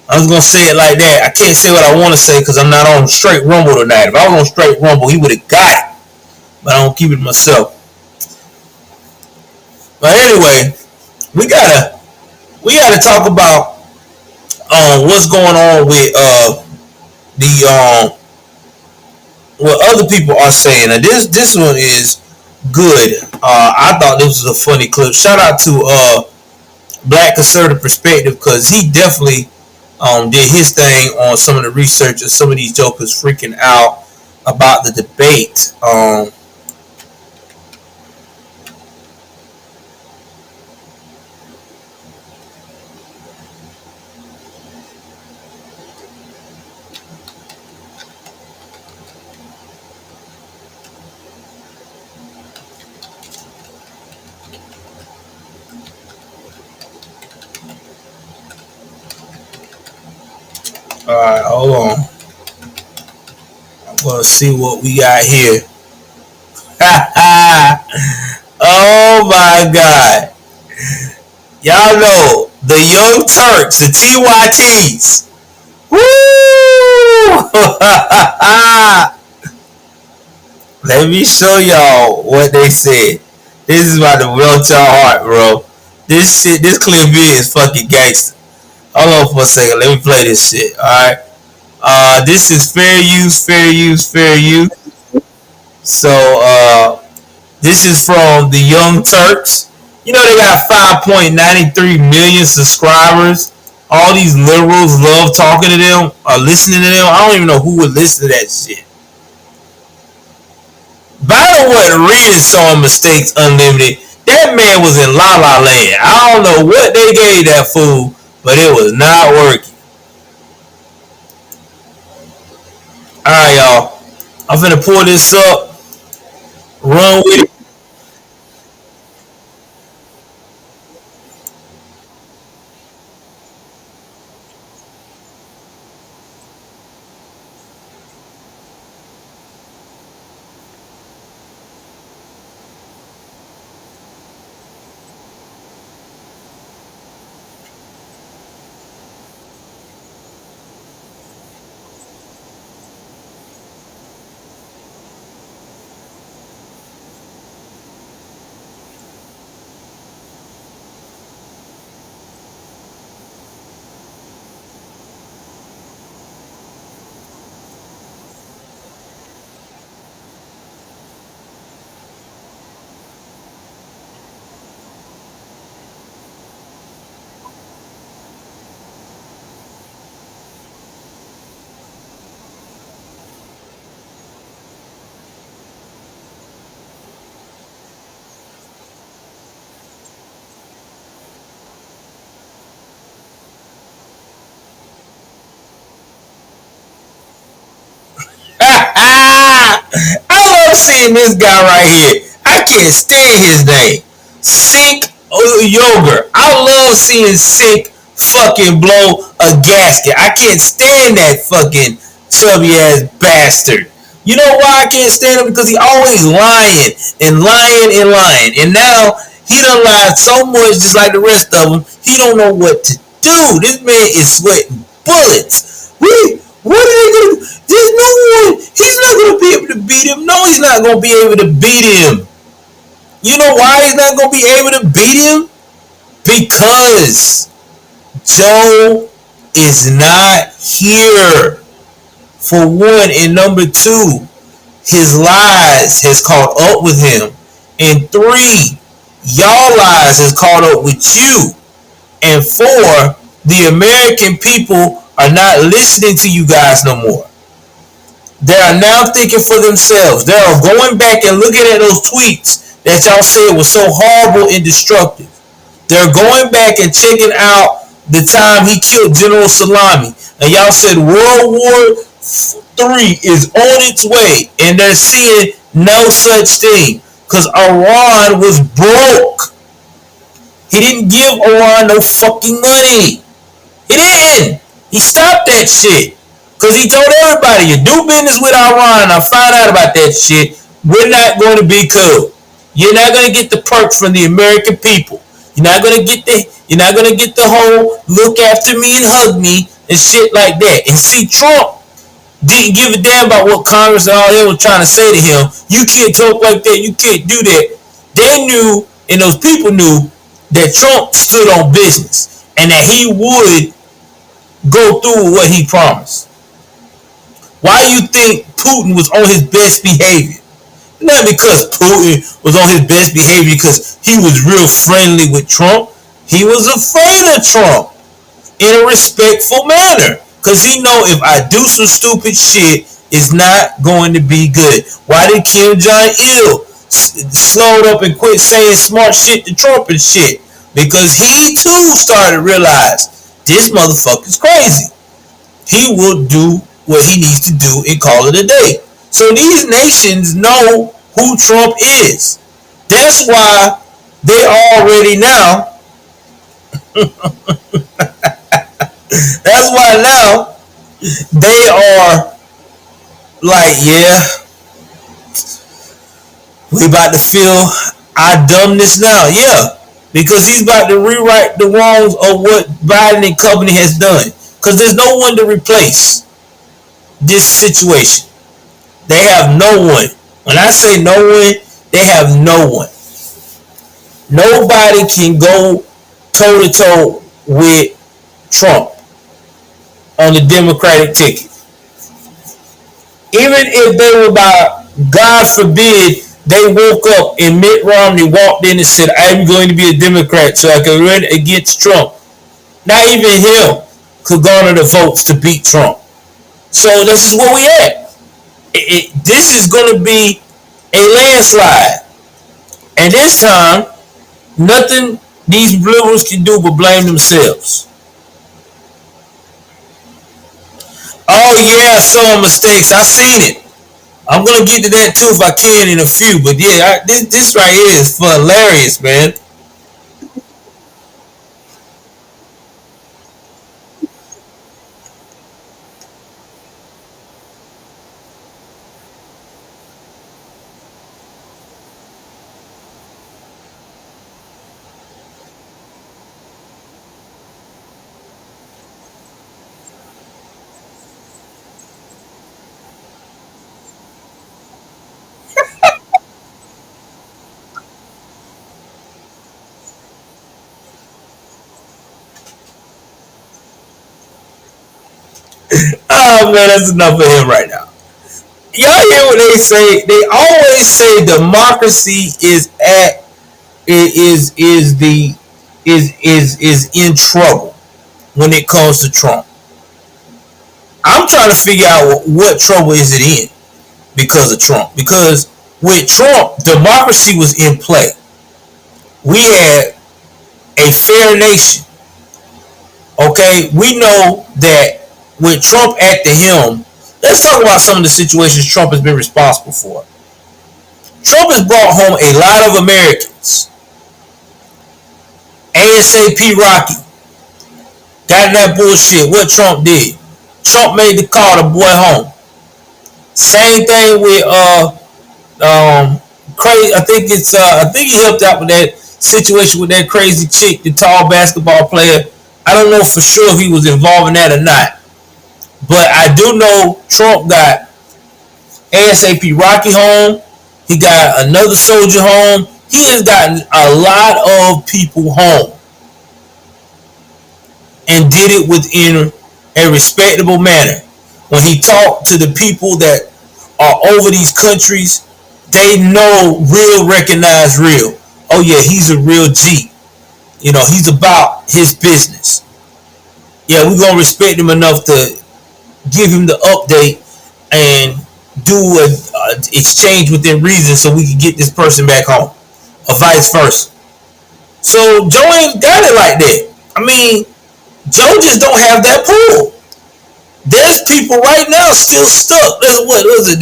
I was gonna say it like that. I can't say what I want to say because I'm not on straight rumble tonight. If I was on straight rumble, he would have got it. But I don't keep it to myself. But anyway, we gotta talk about what's going on with the what other people are saying. And this one is good. I thought this was a funny clip. Shout out to Black Conservative Perspective because he definitely did his thing on some of the research of some of these jokers freaking out about the debate. All right, hold on. I'm gonna see what we got here. Oh my God! Y'all know the Young Turks, the TYTs. Woo! Let me show y'all what they said. This is about to melt your heart, bro. This clip here is fucking gangster. Hold on for a second. Let me play this shit. All right. This is fair use, fair use, fair use. So, this is from the Young Turks. You know they got 5.93 million subscribers. All these liberals love talking to them or listening to them. I don't even know who would listen to that shit. Byron wasn't reading Song Mistakes Unlimited. That man was in La La Land. I don't know what they gave that fool, but it was not working. Alright, y'all. I'm finna pull this up. Run with it. stand this guy right here. I can't stand his name. Sink Yogurt. I love seeing Sink fucking blow a gasket. I can't stand that fucking chubby ass bastard. You know why I can't stand him? Because he always lying and lying and lying. And now he done lied so much, just like the rest of them. He don't know what to do. This man is sweating bullets. What are they gonna do? There's no one. He's not gonna be able to beat him. No, he's not gonna be able to beat him. You know why he's not gonna be able to beat him? Because Joe is not here. For one, and number two, his lies has caught up with him. And three, y'all lies has caught up with you. And four, the American people are not listening to you guys no more. They are now thinking for themselves. They are going back and looking at those tweets that y'all said was so horrible and destructive. They're going back and checking out the time he killed General Salami. And y'all said World War III is on its way. And they're seeing no such thing. Because Iran was broke. He didn't give Iran no fucking money. He didn't. He stopped that shit. Because he told everybody, you do business with Iran, I find out about that shit, we're not going to be cool. You're not going to get the perks from the American people. You're not going to get the whole look after me and hug me and shit like that. And see, Trump didn't give a damn about what Congress and all them were trying to say to him. You can't talk like that. You can't do that. They knew, and those people knew, that Trump stood on business and that he would go through what he promised. Why do you think Putin was on his best behavior? Not because Putin was on his best behavior because he was real friendly with Trump. He was afraid of Trump in a respectful manner. Because he know if I do some stupid shit, it's not going to be good. Why did Kim Jong-il slowed up and quit saying smart shit to Trump and shit? Because he too started to realize this motherfucker's crazy. He will do what he needs to do and call it a day. So these nations know who Trump is. That's why they already now that's why now they are like, yeah, we about to feel our dumbness now. Yeah, because he's about to rewrite the wrongs of what Biden and company has done. Because there's no one to replace this situation. They have no one. When I say no one, they have no one. Nobody can go toe to toe with Trump on the Democratic ticket. Even if they were about, God forbid, they woke up and Mitt Romney walked in and said, I'm going to be a Democrat so I can run against Trump. Not even him could garner the votes to beat Trump. So this is where we at. This is going to be a landslide. And this time, nothing these liberals can do but blame themselves. Oh yeah, I saw mistakes. I seen it. I'm gonna get to that too if I can in a few. But yeah, this right here is hilarious, man. Oh man, that's enough of him right now. Y'all hear what they say? They always say democracy is in trouble when it comes to Trump. I'm trying to figure out what trouble is it in because of Trump. Because with Trump, democracy was in play. We had a fair nation. Okay, we know that with Trump at the helm, let's talk about some of the situations Trump has been responsible for. Trump has brought home a lot of Americans. ASAP Rocky got that bullshit. What Trump did? Trump made the call to boy home. Same thing with crazy. I think he helped out with that situation with that crazy chick, the tall basketball player. I don't know for sure if he was involved in that or not, but I do know Trump got ASAP Rocky home. He got another soldier home. He has gotten a lot of people home and did it within a respectable manner. When he talked to the people that are over these countries, they know real recognize real. Oh yeah, he's a real G. You know, he's about his business. Yeah, we're gonna respect him enough to give him the update and do a exchange within reason so we can get this person back home, or vice versa. So Joe ain't got it like that. I mean, Joe just don't have that pull. There's people right now still stuck. What was it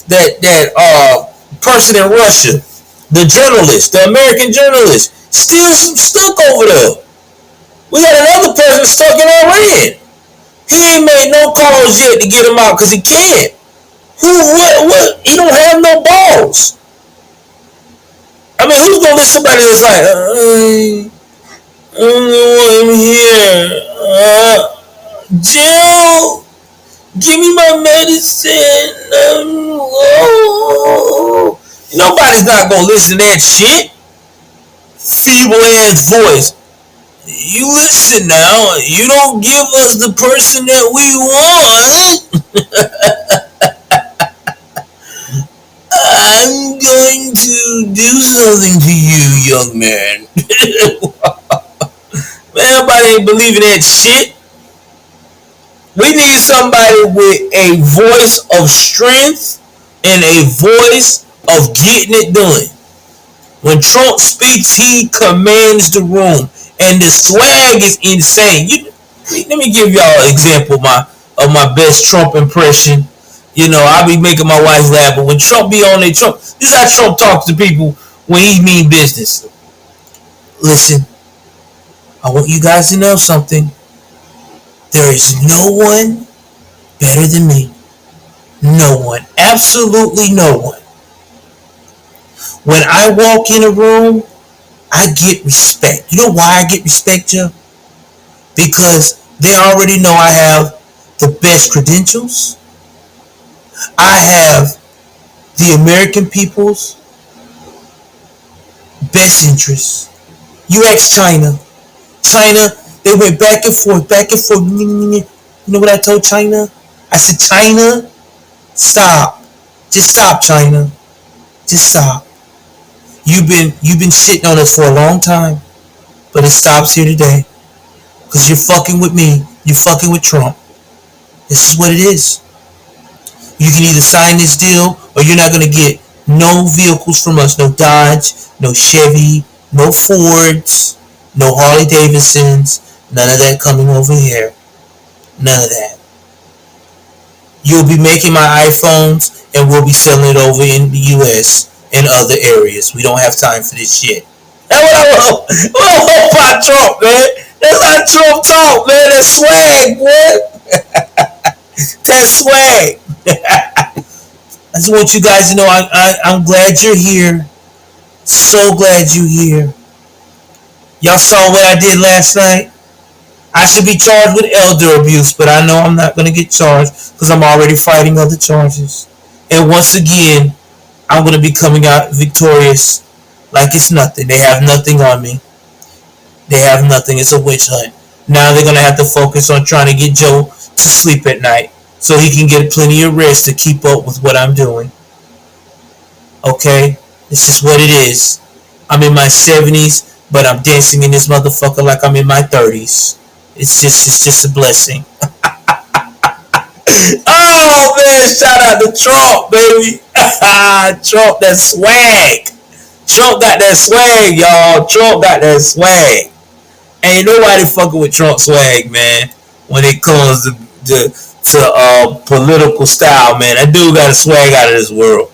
that person in Russia, the journalist, the American journalist, still stuck over there. We got another person stuck in Iran. He ain't made no calls yet to get him out because he can't. What? He don't have no balls. I mean, who's gonna listen to somebody that's like, I'm here. Jill, give me my medicine. Nobody's not gonna listen to that shit. Feeble ass voice. You listen now. You don't give us the person that we want. I'm going to do something to you, young man. Man, everybody ain't believing that shit. We need somebody with a voice of strength and a voice of getting it done. When Trump speaks, he commands the room, and the swag is insane. Let me give y'all an example of my best Trump impression. You know, I be making my wife laugh, but when Trump be on there, this is how Trump talks to people when he mean business. Listen, I want you guys to know something. There is no one better than me. No one. Absolutely no one. When I walk in a room, I get respect. You know why I get respect, Joe? Because they already know I have the best credentials. I have the American people's best interests. You ask China. China, they went back and forth, back and forth. You know what I told China? I said, China, stop. Just stop, China. Just stop. You've been shitting on us for a long time, but it stops here today. Because you're fucking with me. You're fucking with Trump. This is what it is. You can either sign this deal or you're not going to get no vehicles from us. No Dodge, no Chevy, no Fords, no Harley Davidsons. None of that coming over here. None of that. You'll be making my iPhones and we'll be selling it over in the U.S. and other areas. We don't have time for this shit. That's what I hope about Trump, man. That's how Trump talk, man. That swag, boy. That swag. I just want you guys to know I'm glad you're here. So glad you're here. Y'all saw what I did last night? I should be charged with elder abuse, but I know I'm not going to get charged because I'm already fighting other charges. And once again, I'm going to be coming out victorious like it's nothing. They have nothing on me. They have nothing. It's a witch hunt. Now they're going to have to focus on trying to get Joe to sleep at night so he can get plenty of rest to keep up with what I'm doing. Okay? It's just what it is. I'm in my 70s, but I'm dancing in this motherfucker like I'm in my 30s. It's just a blessing. Oh, man, shout out to Trump, baby. Trump, that swag. Trump got that swag, y'all. Trump got that swag. Ain't nobody fucking with Trump swag, man, when it comes to political style, man. That dude got a swag out of this world.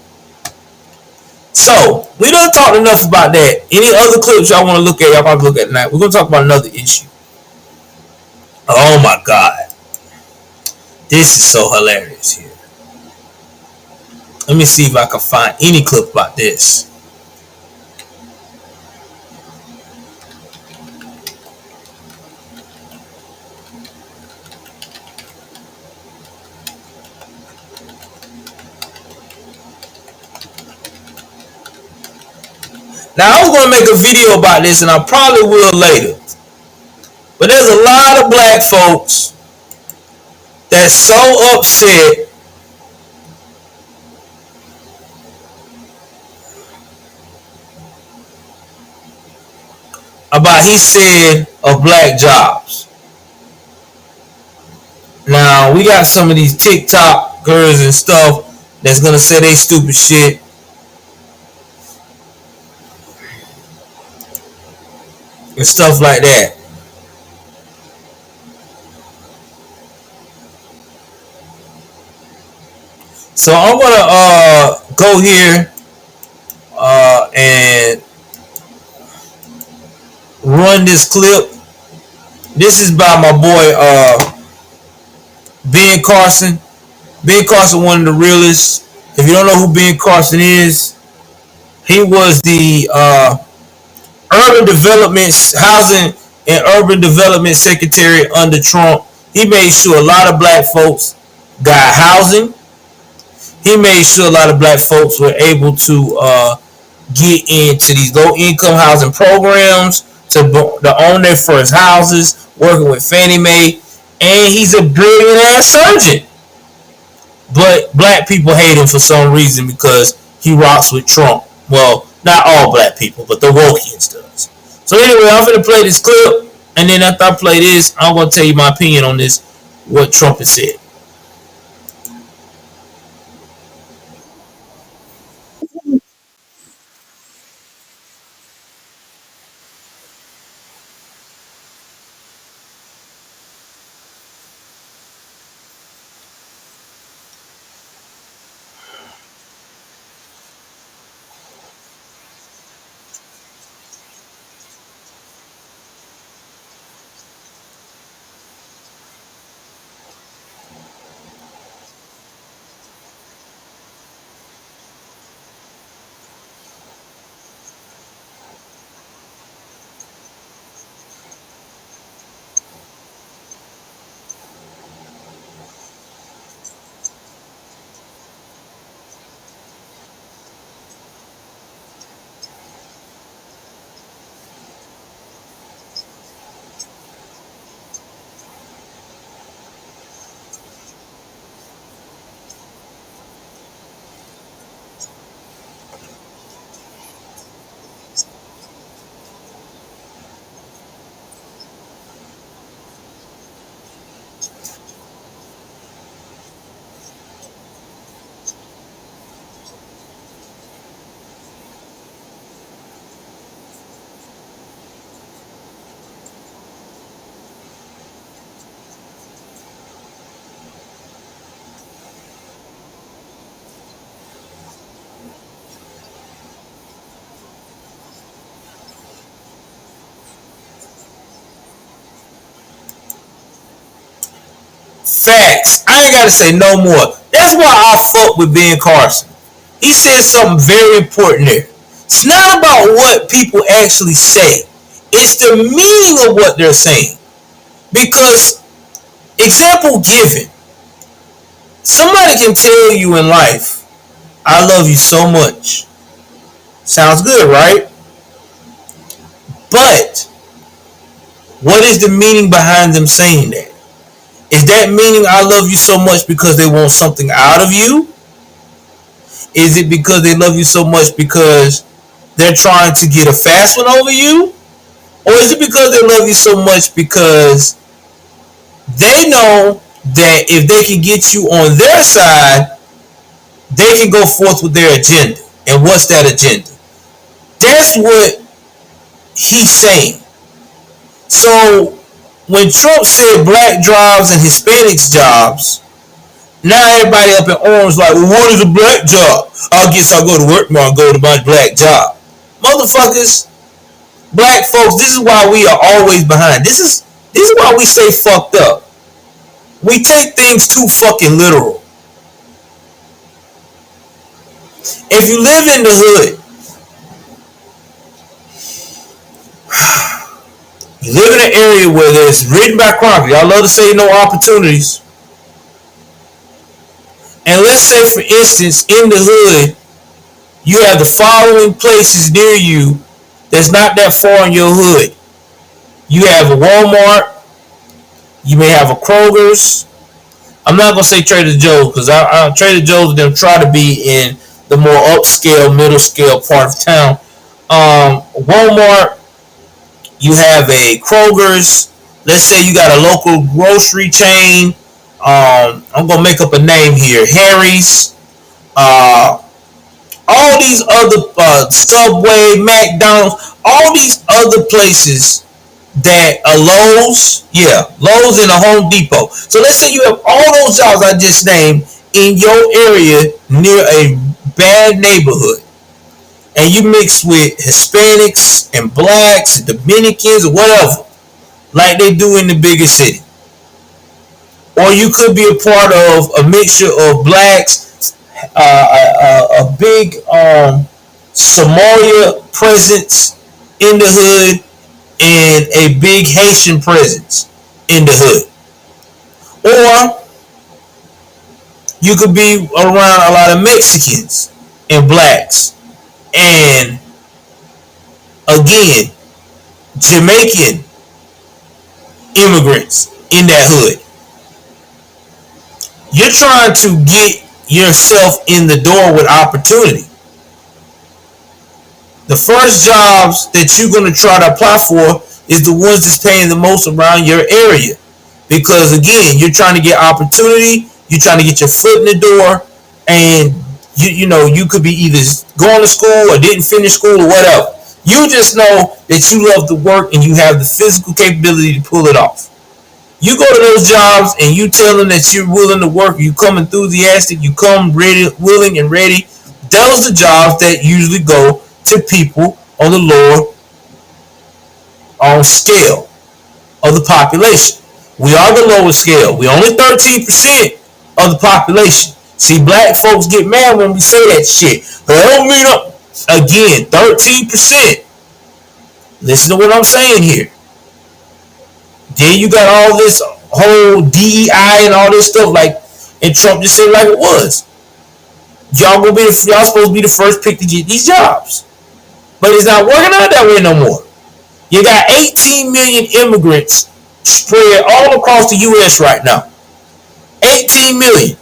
So we don't talk enough about that. Any other clips y'all want to look at? Y'all probably look at tonight. We're gonna talk about another issue. Oh my God, this is so hilarious here. Let me see if I can find any clip about this. Now I was gonna make a video about this, and I probably will later. But there's a lot of black folks that's so upset about he said of black jobs. Now we got some of these TikTok girls and stuff that's gonna say they stupid shit. And stuff like that. So I'm gonna go here and run this clip. This is by my boy Ben Carson. Ben Carson, one of the realest. If you don't know who Ben Carson is, he was the urban development, housing and urban development secretary under Trump. He made sure a lot of black folks got housing. He made sure a lot of black folks were able to get into these low income housing programs, to own their first houses, working with Fannie Mae. And he's a brilliant ass surgeon. But black people hate him for some reason because he rocks with Trump. Well, not all black people, but the Wokians does. So anyway, I'm going to play this clip, and then after I play this, I'm going to tell you my opinion on this, what Trump has said. Facts. I ain't gotta say no more. That's why I fuck with Ben Carson. He said something very important there. It's not about what people actually say. It's the meaning of what they're saying. Because, example given, somebody can tell you in life, I love you so much. Sounds good, right? But, what is the meaning behind them saying that? Is that meaning I love you so much because they want something out of you? Is it because they love you so much because they're trying to get a fast one over you? Or is it because they love you so much because they know that if they can get you on their side, they can go forth with their agenda? And what's that agenda? That's what he's saying. So when Trump said black jobs and Hispanics jobs, Now everybody up in orange like, well, what is a black job? I guess I'll go to work tomorrow and go to my black job. Motherfuckers, black folks, this is why we are always behind. This is why we stay fucked up. We take things too fucking literal. If you live in the hood, you live in an area where there's ridden by crime. Y'all love to say no opportunities. And let's say, for instance, in the hood, you have the following places near you that's not that far in your hood. You have a Walmart. You may have a Kroger's. I'm not going to say Trader Joe's because Trader Joe's and them try to be in the more upscale, middle scale part of town. Walmart, you have a Kroger's. Let's say you got a local grocery chain. I'm going to make up a name here. Harry's. All these other Subway, McDonald's, all these other places that are Lowe's, Lowe's and a Home Depot. So let's say you have all those jobs I just named in your area near a bad neighborhood, and you mix with Hispanics and blacks, Dominicans, or whatever, like they do in the bigger city. Or you could be a part of a mixture of blacks, a big Somalia presence in the hood, and a big Haitian presence in the hood. Or you could be around a lot of Mexicans and blacks, and again, Jamaican immigrants in that hood. You're trying to get yourself in the door with opportunity. The first jobs that you're going to try to apply for is the ones that's paying the most around your area. Because again, you're trying to get opportunity, you're trying to get your foot in the door, and you could be either going to school or didn't finish school or whatever. You just know that you love to work and you have the physical capability to pull it off. You go to those jobs and you tell them that you're willing to work, you come enthusiastic, you come ready, willing and ready. Those are the jobs that usually go to people on the lower scale of the population. We are the lowest scale. We only 13% of the population. See, black folks get mad when we say that shit. But I don't mean up. Again, 13%. Listen to what I'm saying here. Then you got all this whole DEI and all this stuff, like, and Trump just said like it was. Y'all supposed to be the first pick to get these jobs. But it's not working out that way no more. You got 18 million immigrants spread all across the U.S. right now. 18 million.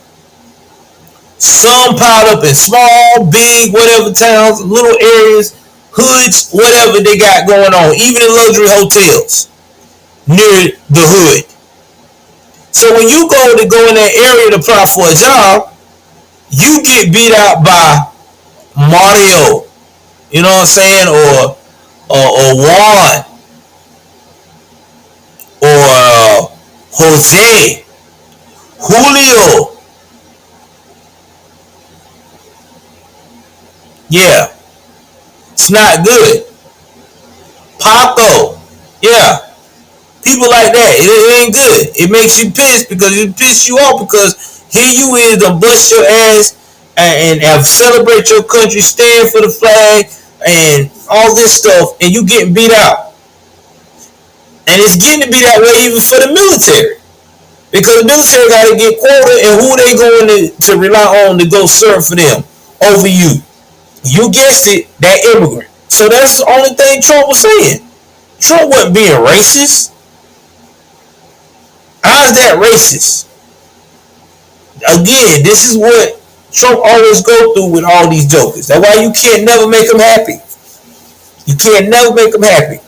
Some piled up in small, big, whatever towns, little areas, hoods, whatever they got going on. Even in luxury hotels near the hood. So when you go in that area to apply for a job, you get beat out by Mario. You know what I'm saying? Or Juan. Or Jose. Julio. Yeah. It's not good. Paco. Yeah. People like that. It ain't good. It makes you pissed because it pisses you off because here you is to bust your ass and celebrate your country, stand for the flag and all this stuff, and you getting beat out. And it's getting to be that way even for the military. Because the military got to get quota, and who they going to rely on to go serve for them over you. You guessed it, that immigrant. So that's the only thing Trump was saying. Trump wasn't being racist. How's that racist? Again, this is what Trump always go through with all these jokers. That's why you can't never make them happy. You can't never make them happy.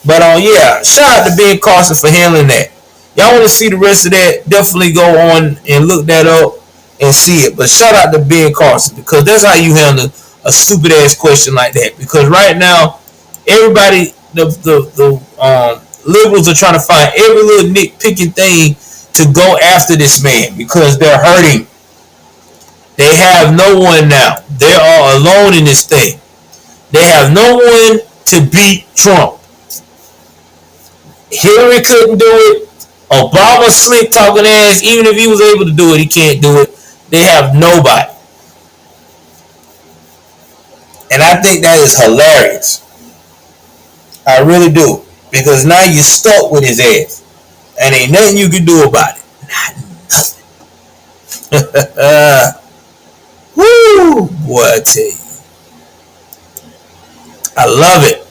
But yeah, shout out to Ben Carson for handling that. Y'all want to see the rest of that? Definitely go on and look that up and see it. But shout out to Ben Carson because that's how you handle a stupid ass question like that. Because right now, everybody, the liberals are trying to find every little nitpicking thing to go after this man because they're hurting. They have no one now. They are alone in this thing. They have no one to beat Trump. Hillary couldn't do it. Obama slick talking ass, even if he was able to do it, he can't do it. They have nobody. And I think that is hilarious. I really do. Because now you're stuck with his ass. And ain't nothing you can do about it. Not nothing. Woo! Boy, I tell you. I love it.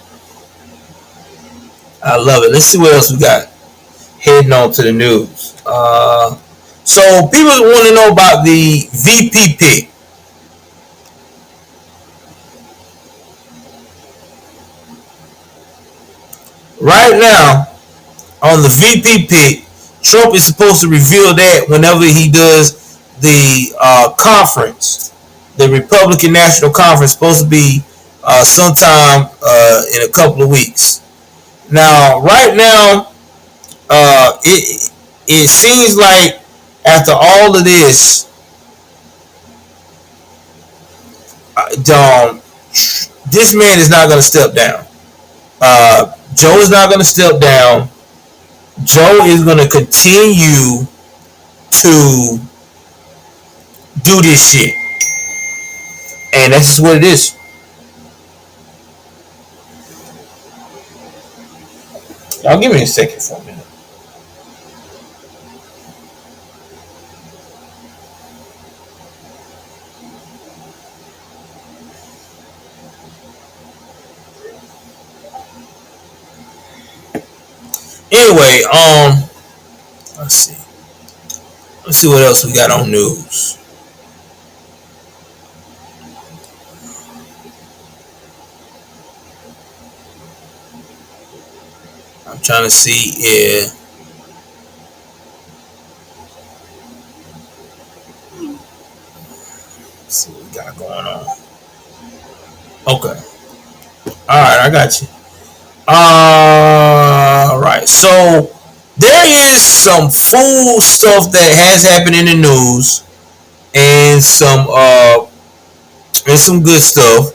I love it. Let's see what else we got. Heading on to the news. So people want to know about the VP pick. Right now, on the VP pick, Trump is supposed to reveal that whenever he does the conference. The Republican National Conference, supposed to be sometime in a couple of weeks. Now, right now, it seems like after all of this, this man is not going to step down. Joe is not going to step down. Joe is going to continue to do this shit. And that's just what it is. Y'all give me a second for a minute. Anyway, let's see. Let's see what else we got on news. I'm trying to see if let's see what we got going on. Okay. Alright, I got you. Alright, so there is some fool stuff that has happened in the news and some good stuff.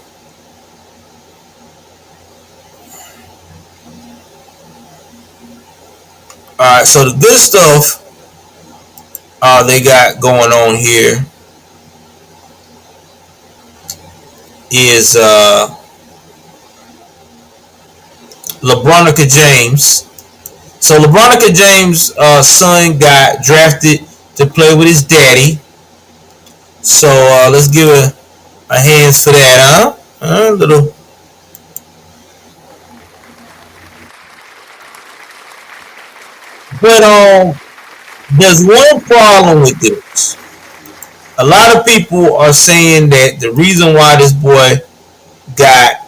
Alright, so the good stuff they got going on here is LeBronica James. So LeBronica James' son got drafted to play with his daddy. So let's give a hands for that, huh? Little. But there's one problem with this. A lot of people are saying that the reason why this boy got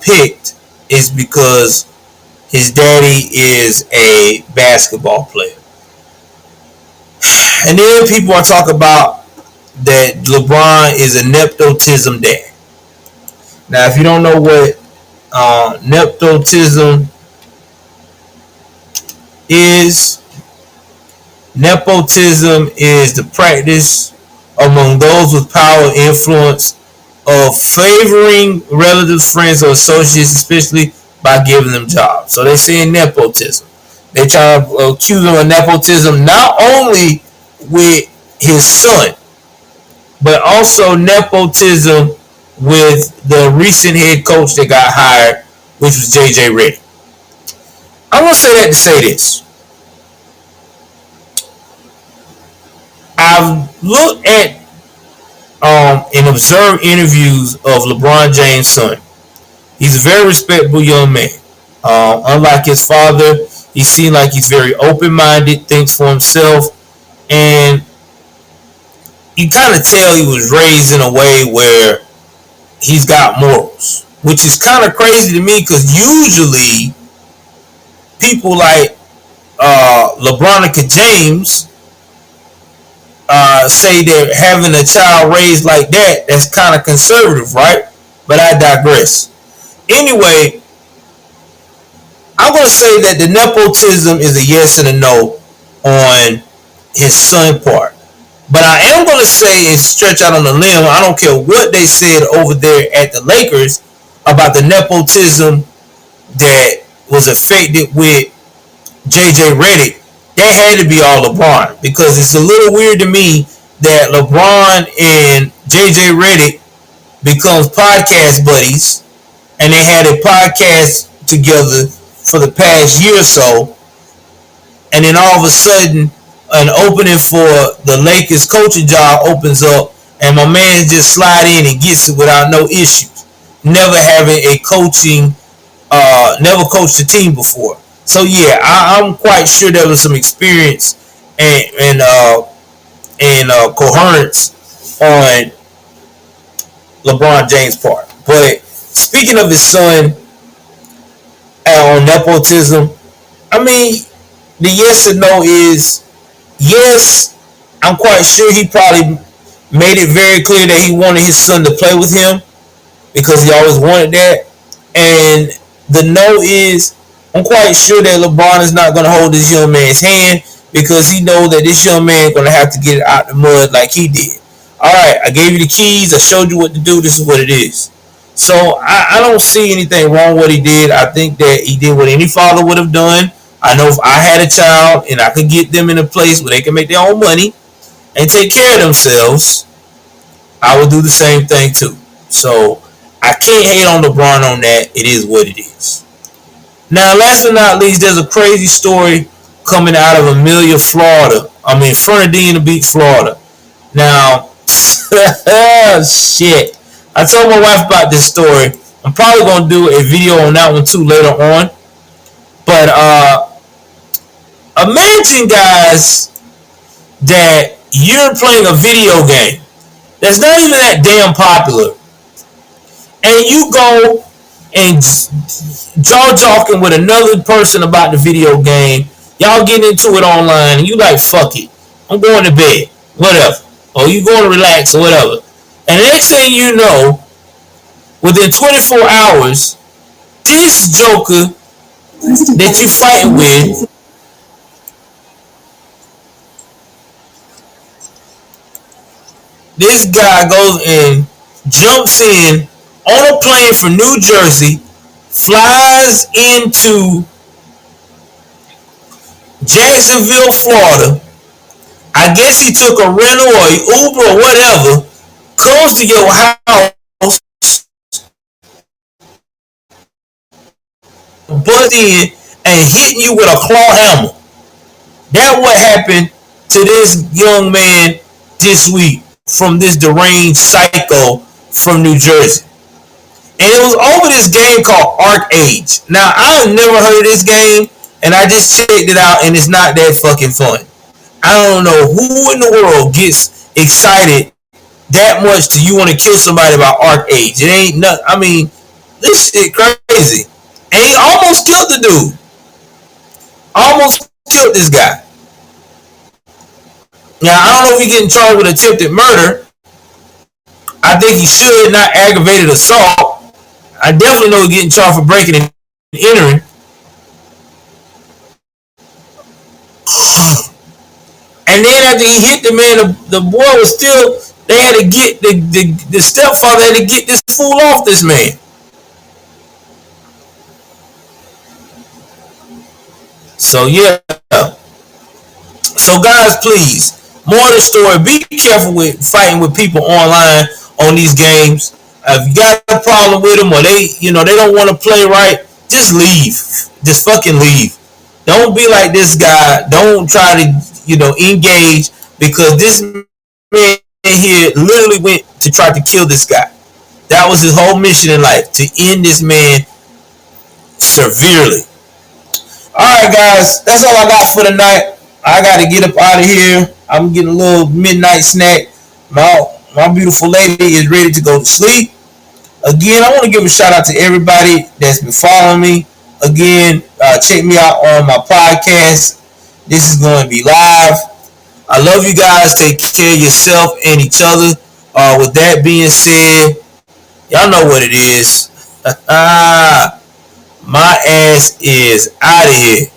picked is because his daddy is a basketball player. And then people are talking about that LeBron is a nepotism dad. Now, if you don't know what nepotism is the practice among those with power and influence of favoring relatives, friends, or associates, especially by giving them jobs. So they're saying nepotism. They try to accuse him of nepotism not only with his son, but also nepotism with the recent head coach that got hired, which was J.J. Redick. I'm going to say that to say this. I've looked at and observed interviews of LeBron James' son. He's a very respectable young man. Unlike his father, he seems like he's very open-minded, thinks for himself, and you kind of tell he was raised in a way where he's got morals, which is kind of crazy to me because usually people like LeBronica James say that having a child raised like that, that's kind of conservative, right? But I digress. Anyway, I'm going to say that the nepotism is a yes and a no on his son part. But I am going to say and stretch out on the limb, I don't care what they said over there at the Lakers about the nepotism that was affected with JJ Redick. That had to be all LeBron, because it's a little weird to me that LeBron and JJ Redick becomes podcast buddies, and they had a podcast together for the past year or so, and then all of a sudden an opening for the Lakers coaching job opens up, and my man just slide in and gets it without no issues, never having a coaching, never coached a team before. So yeah, I'm quite sure there was some experience and coherence on LeBron James' part. But speaking of his son on nepotism, I mean, the yes and no is yes. I'm quite sure he probably made it very clear that he wanted his son to play with him because he always wanted that. And the no is, I'm quite sure that LeBron is not going to hold this young man's hand because he knows that this young man is going to have to get it out the mud like he did. All right, I gave you the keys. I showed you what to do. This is what it is. So I don't see anything wrong with what he did. I think that he did what any father would have done. I know if I had a child and I could get them in a place where they can make their own money and take care of themselves, I would do the same thing too. So I can't hate on LeBron on that. It is what it is. Now, last but not least, there's a crazy story coming out of Amelia, Florida. Fernandina Beach, Florida. Now, shit. I told my wife about this story. I'm probably going to do a video on that one too later on. But imagine, guys, that you're playing a video game that's not even that damn popular, and you go and jaw-jawking with another person about the video game. Y'all getting into it online, and you like, fuck it, I'm going to bed, whatever. Or you going to relax or whatever. And the next thing you know, within 24 hours, this joker that you fighting with this guy goes and jumps in on a plane from New Jersey, flies into Jacksonville, Florida. I guess he took a rental or an Uber or whatever, comes to your house, bust in, and hitting you with a claw hammer. That's what happened to this young man this week from this deranged psycho from New Jersey. And it was over this game called ArcAge. Now, I've never heard of this game, and I just checked it out, and it's not that fucking fun. I don't know who in the world gets excited that much to you want to kill somebody about ArcAge. It ain't nothing. I mean, this shit crazy. And he almost killed the dude. Almost killed this guy. Now, I don't know if he's getting charged with attempted murder. I think he should, not aggravated assault. I definitely know he's getting charged for breaking and entering. And then after he hit the man, the boy was still, they had to get, the stepfather had to get this fool off this man. So yeah. So guys, please, more of the story, be careful with fighting with people online on these games. If you got a problem with them or they don't want to play right, just leave. Just fucking leave. Don't be like this guy. Don't try to, engage, because this man here literally went to try to kill this guy. That was his whole mission in life, to end this man severely. Alright guys, that's all I got for tonight. I got to get up out of here. I'm getting a little midnight snack. My beautiful lady is ready to go to sleep. Again, I want to give a shout out to everybody that's been following me. Again, check me out on my podcast. This is going to be live. I love you guys. Take care of yourself and each other. With that being said, y'all know what it is. My ass is out of here.